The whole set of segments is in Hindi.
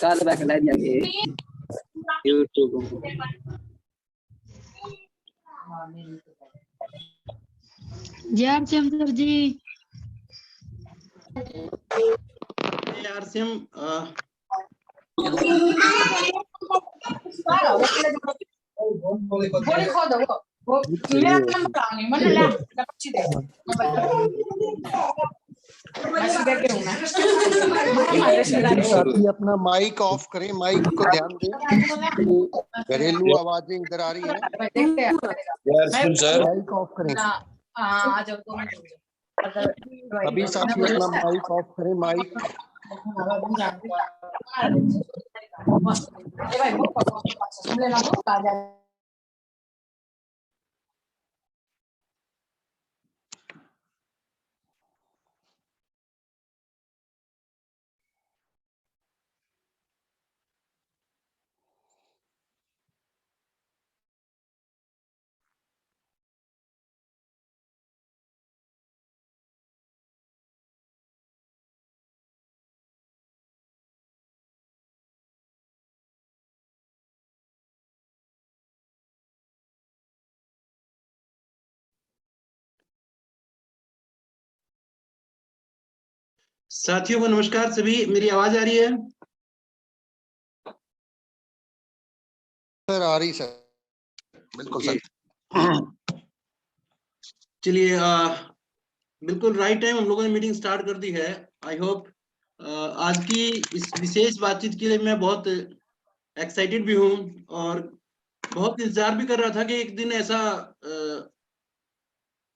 कल रख ला जाके YouTube जी आरसीएम सर जी। आरसीएम साथी अपना माइक ऑफ करें, माइक को ध्यान दें, घरेलू आवाजें इधर आ रही है, माइक ऑफ करें। अभी साथी अपना माइक ऑफ करें, माइक। साथियों को नमस्कार सभी, मेरी आवाज आ रही है? सर आ रही सर, बिल्कुल सर। चलिए बिल्कुल राइट टाइम हम लोगों ने मीटिंग स्टार्ट कर दी है। आई होप आज की इस विशेष बातचीत के लिए मैं बहुत एक्साइटेड भी हूँ और बहुत इंतजार भी कर रहा था कि एक दिन ऐसा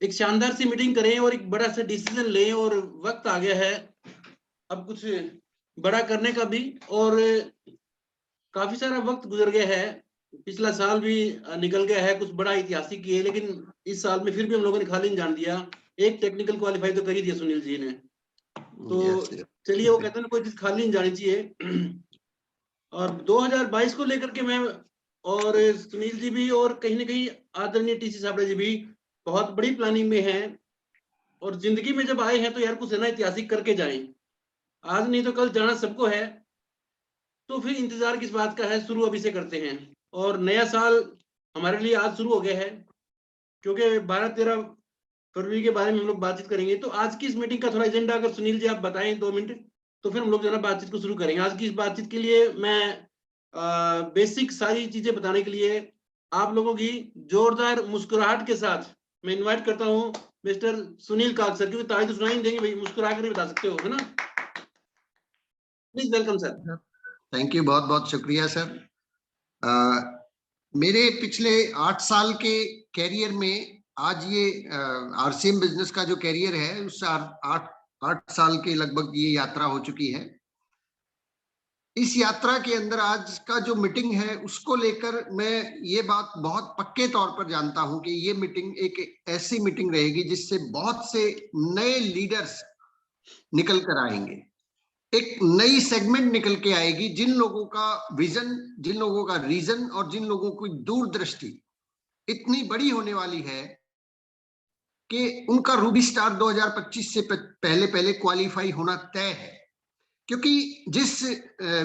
एक शानदार सी मीटिंग करें और एक बड़ा सा डिसीजन लें, और वक्त आ गया है अब कुछ बड़ा करने का भी। और काफी सारा वक्त गुजर गया है, पिछला साल भी निकल गया है, कुछ बड़ा ऐतिहासिक है, लेकिन इस साल में फिर भी हम लोगों ने खाली नहीं जान दिया। एक टेक्निकल क्वालिफाई तो कर ही दिया सुनील जी ने, तो चलिए वो कहते हैं कोई चीज खाली नहीं जानी चाहिए। और 2022 को लेकर के मैं और सुनील जी भी और कहीं ना कहीं आदरणीय टीसी छाबड़ा जी भी बहुत बड़ी प्लानिंग में हैं, और जिंदगी में जब आए हैं तो यार कुछ है ना ऐतिहासिक करके जाएं, आज नहीं तो कल जाना सबको है, तो फिर इंतजार किस बात का है, शुरू अभी से करते हैं। और नया साल हमारे लिए आज शुरू हो गया है, क्योंकि 12-13 फरवरी के बारे में हम लोग बातचीत करेंगे। तो आज की इस मीटिंग का थोड़ा एजेंडा अगर सुनील जी आप बताएं 2 मिनट, तो फिर हम लोग जो है बातचीत को शुरू करेंगे। आज की इस बातचीत के लिए मैं बेसिक सारी चीजें बताने के लिए आप लोगों की जोरदार मुस्कुराहट के साथ मैं इन्वाइट करता हूं मिस्टर सुनील काग सर, क्योंकि ताली तो सुनाई नहीं देंगे भाई, मुस्कुरा कर बता सकते हो, है ना? Please welcome sir. Thank you, बहुत बहुत शुक्रिया सर। मेरे पिछले 8 साल के कैरियर में आज ये आरसीएम बिजनेस का जो कैरियर है उस 8 साल के लगभग ये यात्रा हो चुकी है। इस यात्रा के अंदर आज का जो मीटिंग है उसको लेकर मैं ये बात बहुत पक्के तौर पर जानता हूं कि ये मीटिंग एक ऐसी मीटिंग रहेगी जिससे बहुत से नए लीडर्स निकल कर आएंगे, एक नई सेगमेंट निकल के आएगी, जिन लोगों का विजन, जिन लोगों का रीजन और जिन लोगों की दूरदृष्टि इतनी बड़ी होने वाली है कि उनका रूबी स्टार 2025 से पहले क्वालिफाई होना तय है। क्योंकि जिस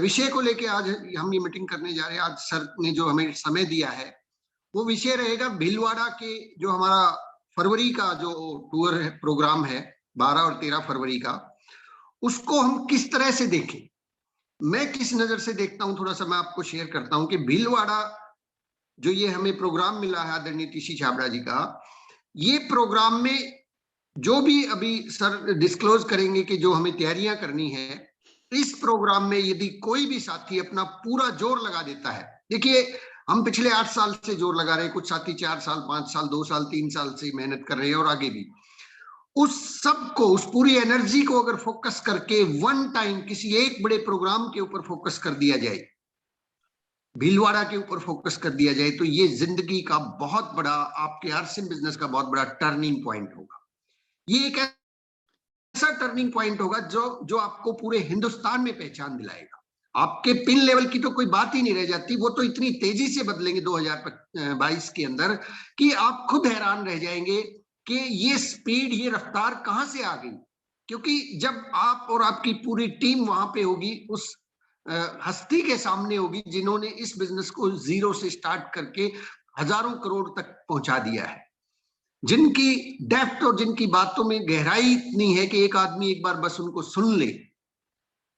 विषय को लेके आज हम ये मीटिंग करने जा रहे हैं, आज सर ने जो हमें समय दिया है वो विषय रहेगा भीलवाड़ा के जो हमारा फरवरी का जो टूर है, प्रोग्राम है 12 और 13 फरवरी का, उसको हम किस तरह से देखें, मैं किस नजर से देखता हूं, थोड़ा सा मैं आपको शेयर करता हूं कि भीलवाड़ा जो ये हमें प्रोग्राम मिला है आदरणीय टीसी छाबड़ा जी का, ये प्रोग्राम में जो भी अभी सर डिस्क्लोज करेंगे कि जो हमें तैयारियां करनी है, इस प्रोग्राम में यदि कोई भी साथी अपना पूरा जोर लगा देता है, देखिए हम पिछले 8 साल से जोर लगा रहे हैं, कुछ साथी 4 साल 5 साल 2 साल 3 साल से मेहनत कर रहे हैं और आगे भी, उस सब को, उस पूरी एनर्जी को अगर फोकस करके वन टाइम किसी एक बड़े प्रोग्राम के ऊपर फोकस कर दिया जाए, भीलवाड़ा के ऊपर फोकस कर दिया जाए, तो ये जिंदगी का बहुत बड़ा, आपके आरसीएम बिजनेस का बहुत बड़ा टर्निंग पॉइंट होगा। ये एक ऐसा टर्निंग पॉइंट होगा जो आपको पूरे हिंदुस्तान में पहचान दिलाएगा। आपके पिन लेवल की तो कोई बात ही नहीं रह जाती, वो तो इतनी तेजी से बदलेंगे 2022 के अंदर कि आप खुद हैरान रह जाएंगे कि ये स्पीड, ये रफ्तार कहां से आ गई। क्योंकि जब आप और आपकी पूरी टीम वहां पे होगी, उस हस्ती के सामने होगी जिन्होंने इस बिजनेस को जीरो से स्टार्ट करके हजारों करोड़ तक पहुंचा दिया है, जिनकी डेप्थ और जिनकी बातों में गहराई इतनी है कि एक आदमी एक बार बस उनको सुन ले।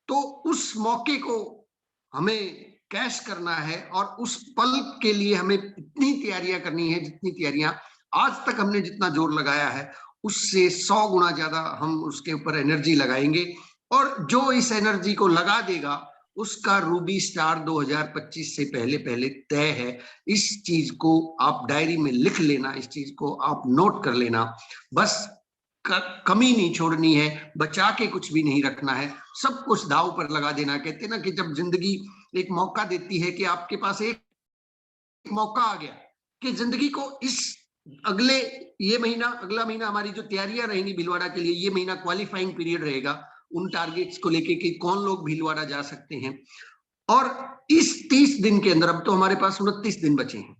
तो उस मौके को हमें कैश करना है और उस पल के लिए हमें इतनी तैयारियां करनी है, जितनी तैयारियां आज तक हमने जितना जोर लगाया है उससे 100 गुना ज्यादा हम उसके ऊपर एनर्जी लगाएंगे। और जो इस एनर्जी को लगा देगा उसका रूबी स्टार 2025 से पहले पहले तय है। इस चीज को आप डायरी में लिख लेना, इस चीज को आप नोट कर लेना। बस कमी नहीं छोड़नी है, बचा के कुछ भी नहीं रखना है, सब कुछ दांव पर लगा देना। कहते हैं ना कि जब जिंदगी एक मौका देती है कि आपके पास एक मौका आ गया कि जिंदगी को इस अगले अगला महीना हमारी जो तैयारियां रहेंगी भीलवाड़ा के लिए, ये महीना क्वालिफाइंग पीरियड रहेगा उन टारगेट्स को लेके कि कौन लोग भीलवाड़ा जा सकते हैं। और इस 30 दिन के अंदर, अब तो हमारे पास 29 दिन बचे हैं,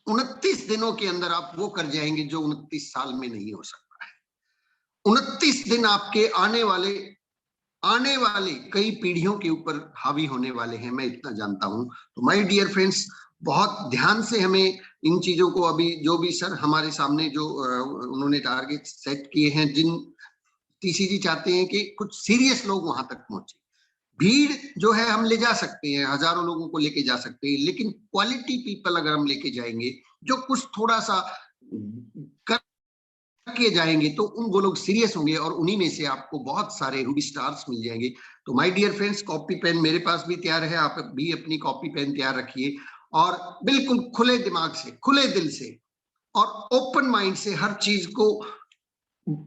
29 दिनों के अंदर आप वो कर जाएंगे जो 29 साल में नहीं हो सकता है। 29 दिन आपके आने वाले कई पीढ़ियों के ऊपर हावी होने वाले हैं, मैं इतना जानता हूं। तो माय डियर फ्रेंड्स, बहुत ध्यान से हमें इन चीजों को, अभी जो भी सर हमारे सामने जो उन्होंने टारगेट सेट किए हैं, जिन टीसीजी चाहते हैं कि कुछ सीरियस लोग वहां तक पहुंचे। भीड़ जो है हम ले जा सकते हैं, हजारों लोगों को लेके जा सकते हैं, लेकिन क्वालिटी पीपल अगर हम लेके जाएंगे जो कुछ थोड़ा सा किए जाएंगे तो वो लोग सीरियस होंगे और उन्हीं में से आपको बहुत सारे रूबी स्टार्स मिल जाएंगे। तो my dear friends, copy pen मेरे पास भी तैयार है, आप भी अपनी कॉपी पेन तैयार रखिए और बिल्कुल खुले दिमाग से, खुले दिल से और ओपन माइंड से हर चीज को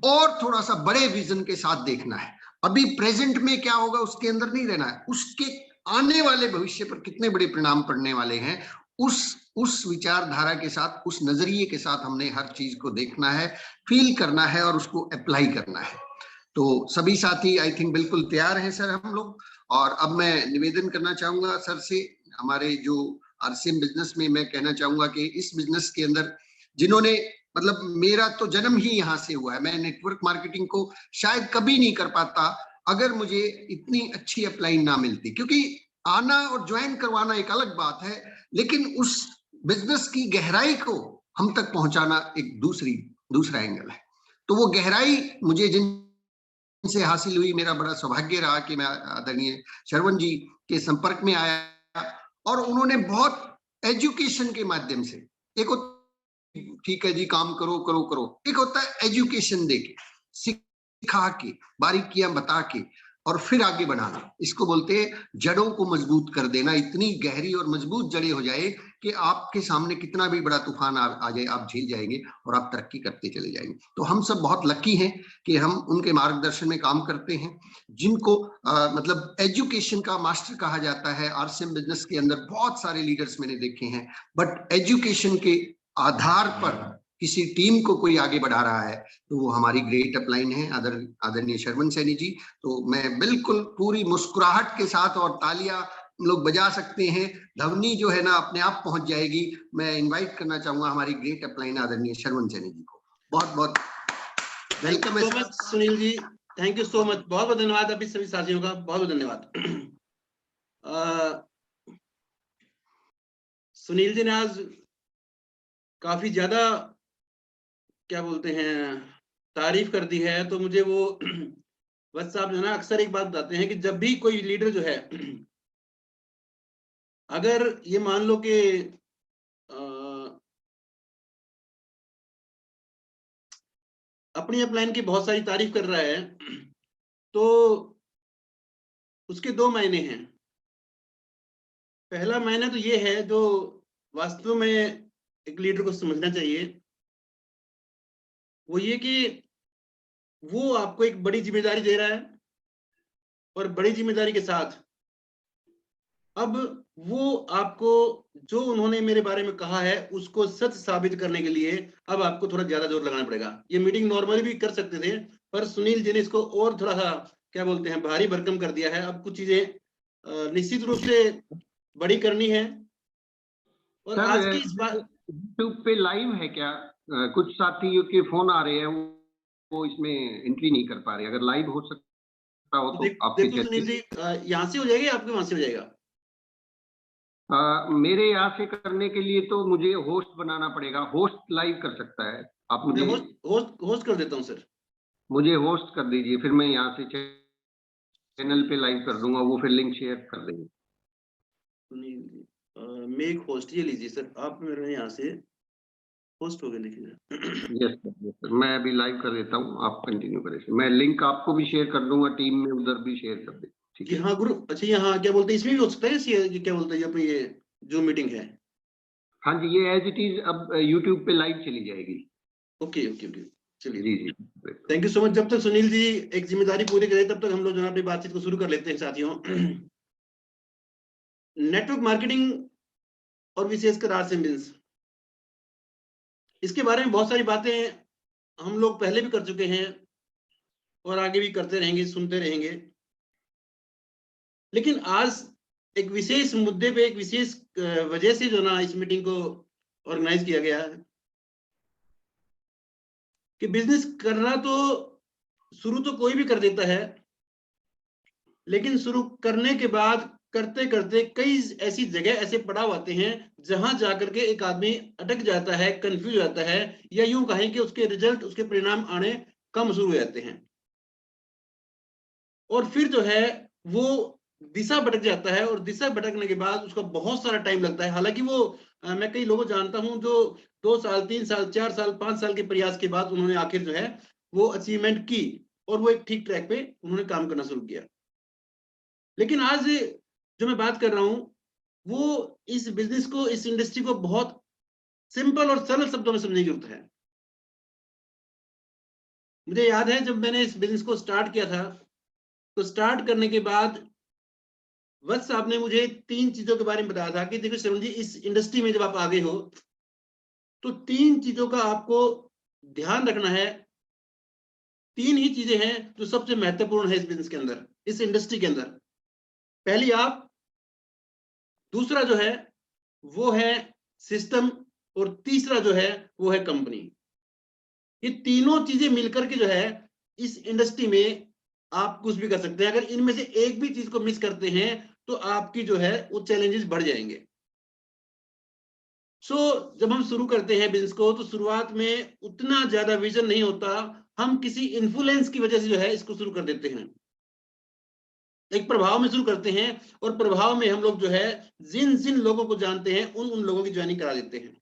और थोड़ा सा बड़े विजन के साथ देखना है। अभी प्रेजेंट में क्या होगा उसके अंदर नहीं रहना है, उसके आने वाले भविष्य पर कितने बड़े परिणाम पड़ने वाले हैं उस विचारधारा के साथ, उस नजरिए के साथ हमने हर चीज को देखना है, फील करना है और उसको अप्लाई करना है। तो सभी साथी आई थिंक बिल्कुल तैयार हैं सर हम लोग। और अब मैं निवेदन करना चाहूंगा सर से, हमारे जो आरसीएम बिजनेस में मैं कहना चाहूंगा कि इस बिजनेस के अंदर जिन्होंने, मतलब मेरा तो जन्म ही यहाँ से हुआ है, मैं नेटवर्क मार्केटिंग को शायद कभी नहीं कर पाता अगर मुझे इतनी अच्छी अपलाइन ना मिलती, क्योंकि आना और ज्वाइन करवाना एक अलग बात है, लेकिन उस बिजनेस की गहराई को हम तक पहुंचाना एक दूसरा एंगल है। तो वो गहराई मुझे जिनसे हासिल हुई, मेरा बड़ा सौभाग्य रहा कि मैं आदरणीय शरवण जी के संपर्क में आया और उन्होंने बहुत एजुकेशन के माध्यम से, एक ठीक है जी काम करो करो करो, एक होता है एजुकेशन देके, सिखा के, बारीकियां बता के और फिर आगे बढ़ाना, इसको बोलते हैं जड़ों को मजबूत कर देना। इतनी गहरी और मजबूत जड़ें हो जाए कि आपके सामने कितना भी बड़ा तूफान आ जाए आप झेल जाएंगे और आप तरक्की करते चले जाएंगे। तो हम सब बहुत लकी हैं कि हम उनके मार्गदर्शन में काम करते हैं, जिनको मतलब एजुकेशन का मास्टर कहा जाता है। आरसीएम बिजनेस के अंदर बहुत सारे लीडर्स मैंने देखे हैं, बट एजुकेशन के आधार पर किसी टीम को कोई आगे बढ़ा रहा है तो वो हमारी ग्रेट अपलाइन है आदरणीय शरवण सैनी जी। तो मैं बिल्कुल पूरी मुस्कुराहट के साथ, और तालियां लोग बजा सकते हैं, ध्वनि जो है ना अपने आप पहुंच जाएगी। मैं इनवाइट करना चाहूंगा हमारी ग्रेट अपलाइन आदरणीय शरवण सैनी जी को। बहुत बहुत वेलकम है Sunil ji, thank you so much, बहुत बहुत धन्यवाद अभी सभी साथियों का, बहुत बहुत धन्यवाद। सुनील जी ने आज काफी ज्यादा क्या बोलते हैं तारीफ कर दी है, तो मुझे वो बस साहब जो ना अक्सर एक बात बताते हैं कि जब भी कोई लीडर जो है, अगर ये मान लो कि अपनी अपलाइन की बहुत सारी तारीफ कर रहा है तो उसके दो मायने हैं। पहला मायना तो ये है जो वास्तव में एक लीडर को समझना चाहिए, वो ये कि वो आपको एक बड़ी जिम्मेदारी दे रहा है और बड़ी जिम्मेदारी के साथ अब वो आपको जो उन्होंने मेरे बारे में कहा है उसको सच साबित करने के लिए अब आपको थोड़ा ज्यादा जोर लगाना पड़ेगा। ये मीटिंग नॉर्मली भी कर सकते थे, पर सुनील जी ने इसको और थोड़ा सा क्या बोलते हैं भारी भरकम कर दिया है। अब कुछ चीजें निश्चित रूप से बड़ी करनी है। और आज की इस बात यूट्यूब पे लाइव है क्या? कुछ साथियों के फोन आ रहे हैं, वो इसमें एंट्री नहीं कर पा रहे। अगर लाइव हो सकता सकता हो तो आपकी देखो सुनील जी, यहाँ से हो जाएगा या आपके वहां से हो जाएगा? मेरे यहाँ से करने के लिए तो मुझे होस्ट बनाना पड़ेगा। होस्ट लाइव कर सकता है, आप मैं मुझे होस्ट कर देता हूँ सर। मुझे होस्ट कर दीजिए, फिर मैं यहाँ से चैनल पे लाइव कर दूंगा, वो फिर लिंक शेयर कर देंगे। सुनील जी, मेक होस्ट, ये लीजिए सर, आप मेरे यहाँ से होस्ट हो गए, देखिए। यस सर, मैं अभी लाइव कर देता हूँ, आप कंटिन्यू करें। मैं लिंक आपको भी शेयर कर दूंगा, टीम में उधर भी शेयर कर दें, ठीक कि है? हाँ ग्रुप, अच्छा यहाँ क्या बोलते हैं, इसमें भी हो सकता है ये क्या बोलते हैं अपनी ये जो मीटिंग है? हाँ जी, ये एज इट इज अब यूट्यूब पे लाइव चली जाएगी। ओके ओके ओके, चलिए। जी जी। Thank you so much. जब तक सुनील जी एक जिम्मेदारी पूरी करें तब तक हम लोग जो है अपनी बातचीत को शुरू कर लेते हैं साथियों। नेटवर्क मार्केटिंग और विशेषकर आरसीएम बिजनेस, इसके बारे में बहुत सारी बातें हम लोग पहले भी कर चुके हैं और आगे भी करते रहेंगे, सुनते रहेंगे। लेकिन आज एक विशेष मुद्दे पे, एक विशेष वजह से जो ना इस मीटिंग को ऑर्गेनाइज किया गया है कि बिजनेस करना तो शुरू तो कोई भी कर देता है, लेकिन शुरू करने के बाद करते करते कई ऐसी जगह, ऐसे पड़ाव आते हैं जहां जाकर के एक आदमी अटक जाता है, कंफ्यूज हो जाता है, या यूं कहें कि उसके रिजल्ट, उसके परिणाम आने कम शुरू हो जाते हैं, और फिर जो है वो दिशा भटक जाता है, और दिशा भटकने के बाद उसका बहुत सारा टाइम लगता है। हालांकि वो मैं कई लोगों जानता हूं जो 2 साल, 3 साल, 4 साल, 5 साल के प्रयास के बाद उन्होंने आखिर जो है वो अचीवमेंट की, और वो एक ठीक ट्रैक पे उन्होंने काम करना शुरू किया। लेकिन आज जो मैं बात कर रहा हूं वो इस बिजनेस को, इस इंडस्ट्री को बहुत सिंपल और सरल शब्दों में समझने की जरूरत है। मुझे याद है जब मैंने इस बिजनेस को स्टार्ट किया था, तो स्टार्ट करने के बाद वत्स साहब ने मुझे 3 चीजों के बारे में बताया था कि देखो श्रवण जी, इस इंडस्ट्री में जब आप आगे हो तो 3 चीजों का आपको ध्यान रखना है। 3 ही चीजें हैं जो सबसे महत्वपूर्ण है इस बिजनेस के अंदर, इस इंडस्ट्री के अंदर। पहली आप, दूसरा जो है वो है सिस्टम, और तीसरा जो है वो है कंपनी। ये तीनों चीजें मिलकर के जो है इस इंडस्ट्री में आप कुछ भी कर सकते हैं। अगर इनमें से एक भी चीज को मिस करते हैं तो आपकी जो है वो चैलेंजेस बढ़ जाएंगे। जब हम शुरू करते हैं बिजनेस को तो शुरुआत में उतना ज्यादा विजन नहीं होता, हम किसी इन्फ्लुएंस की वजह से जो है इसको शुरू कर देते हैं, एक प्रभाव में शुरू करते हैं, और प्रभाव में हम लोग जो है जिन जिन लोगों को जानते हैं उन उन लोगों की ज्वाइनिंग करा देते हैं।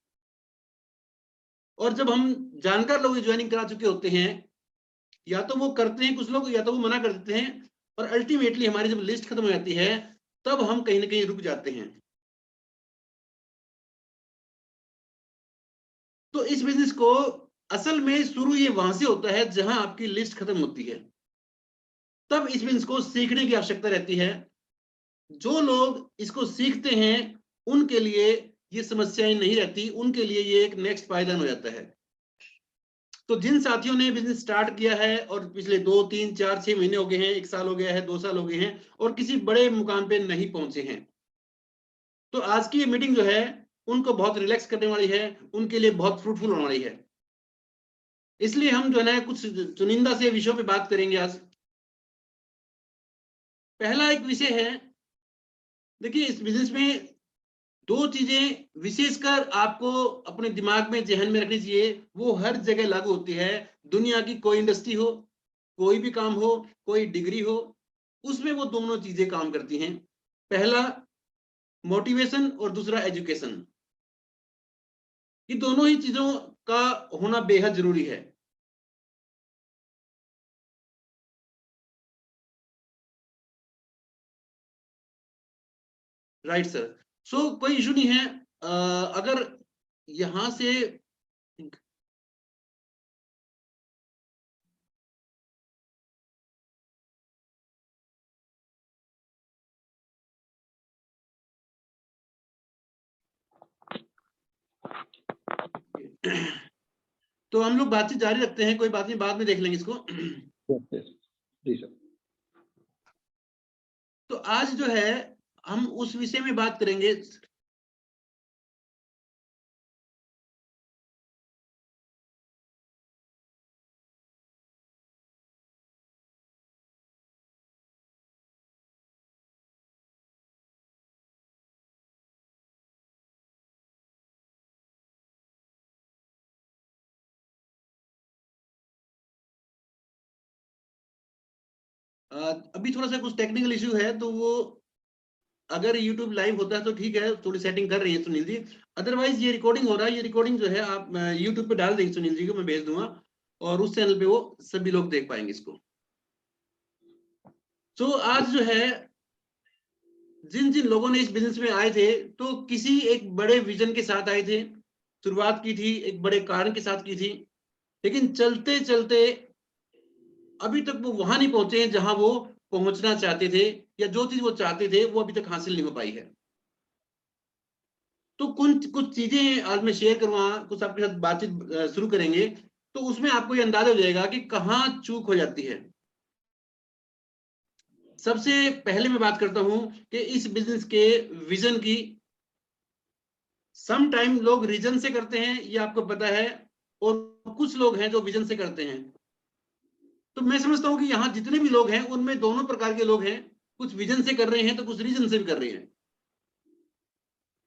और जब हम जानकार लोगों की ज्वाइनिंग करा चुके होते हैं, या तो वो करते हैं कुछ लोग, या तो वो मना कर देते हैं, और अल्टीमेटली हमारी जब लिस्ट खत्म हो जाती है तब हम कहीं ना कहीं रुक जाते हैं। तो इस बिजनेस को असल में शुरू ये वहां से होता है जहां आपकी लिस्ट खत्म होती है। तब इस बिजनेस को सीखने की आवश्यकता रहती है। जो लोग इसको सीखते हैं उनके लिए ये समस्याएं नहीं रहती, उनके लिए ये एक नेक्स्ट पायदान हो जाता है। तो जिन साथियों ने बिजनेस स्टार्ट किया है और पिछले 2, 3, 4, 6 महीने हो गए हैं, 1 साल हो गया है, 2 साल हो गए हैं, और किसी बड़े मुकाम पे नहीं पहुंचे हैं, तो आज की ये मीटिंग जो है उनको बहुत रिलैक्स करने वाली है, उनके लिए बहुत फ्रूटफुल होने वाली है। इसलिए हम जो है कुछ चुनिंदा से विषयों पे बात करेंगे आज। पहला एक विषय है, देखिए इस बिजनेस में 2 चीजें विशेषकर आपको अपने दिमाग में, जहन में रखनी चाहिए, वो हर जगह लागू होती है। दुनिया की कोई इंडस्ट्री हो, कोई भी काम हो, कोई डिग्री हो, उसमें वो दोनों चीजें काम करती हैं। पहला मोटिवेशन और दूसरा एजुकेशन। ये दोनों ही चीजों का होना बेहद जरूरी है। Right sir. कोई इशू नहीं है। अगर यहां से तो हम लोग बातचीत जारी रखते हैं, कोई बात नहीं, बाद में देख लेंगे इसको। जी सर। तो आज जो है हम उस विषय में बात करेंगे। अभी थोड़ा सा कुछ टेक्निकल इश्यू है, तो वो अगर YouTube लाइव होता है तो ठीक है, थोड़ी सेटिंग कर रही है सुनील जी। अदरवाइज ये रिकॉर्डिंग हो रहा है, ये रिकॉर्डिंग जो है आप YouTube पे डाल देंगे सुनील जी को, मैं भेज दूंगा और उस चैनल पे वो सभी लोग देख पाएंगे इसको। तो आज जो है जिन जिन लोगों ने इस बिजनेस में आए थे, तो किसी एक बड़े विजन के साथ आए थे, शुरुआत की थी एक बड़े कारण के साथ की थी, लेकिन चलते चलते अभी तक वो वहां नहीं पहुंचे जहां वो पहुंचना चाहते थे, या जो चीज वो चाहते थे वो अभी तक हासिल नहीं हो पाई है। तो कुछ कुछ चीजें आज मैं शेयर करूंगा, कुछ आपके साथ बातचीत शुरू करेंगे, तो उसमें आपको ये अंदाजा हो जाएगा कि कहाँ चूक हो जाती है। सबसे पहले मैं बात करता हूं कि इस बिजनेस के विजन की। सम टाइम लोग रीजन से करते हैं, ये आपको पता है, और कुछ लोग हैं जो विजन से करते हैं। तो मैं समझता हूं कि यहाँ जितने भी लोग हैं उनमें दोनों प्रकार के लोग हैं, कुछ विजन से कर रहे हैं तो कुछ रीजन से भी कर रहे हैं।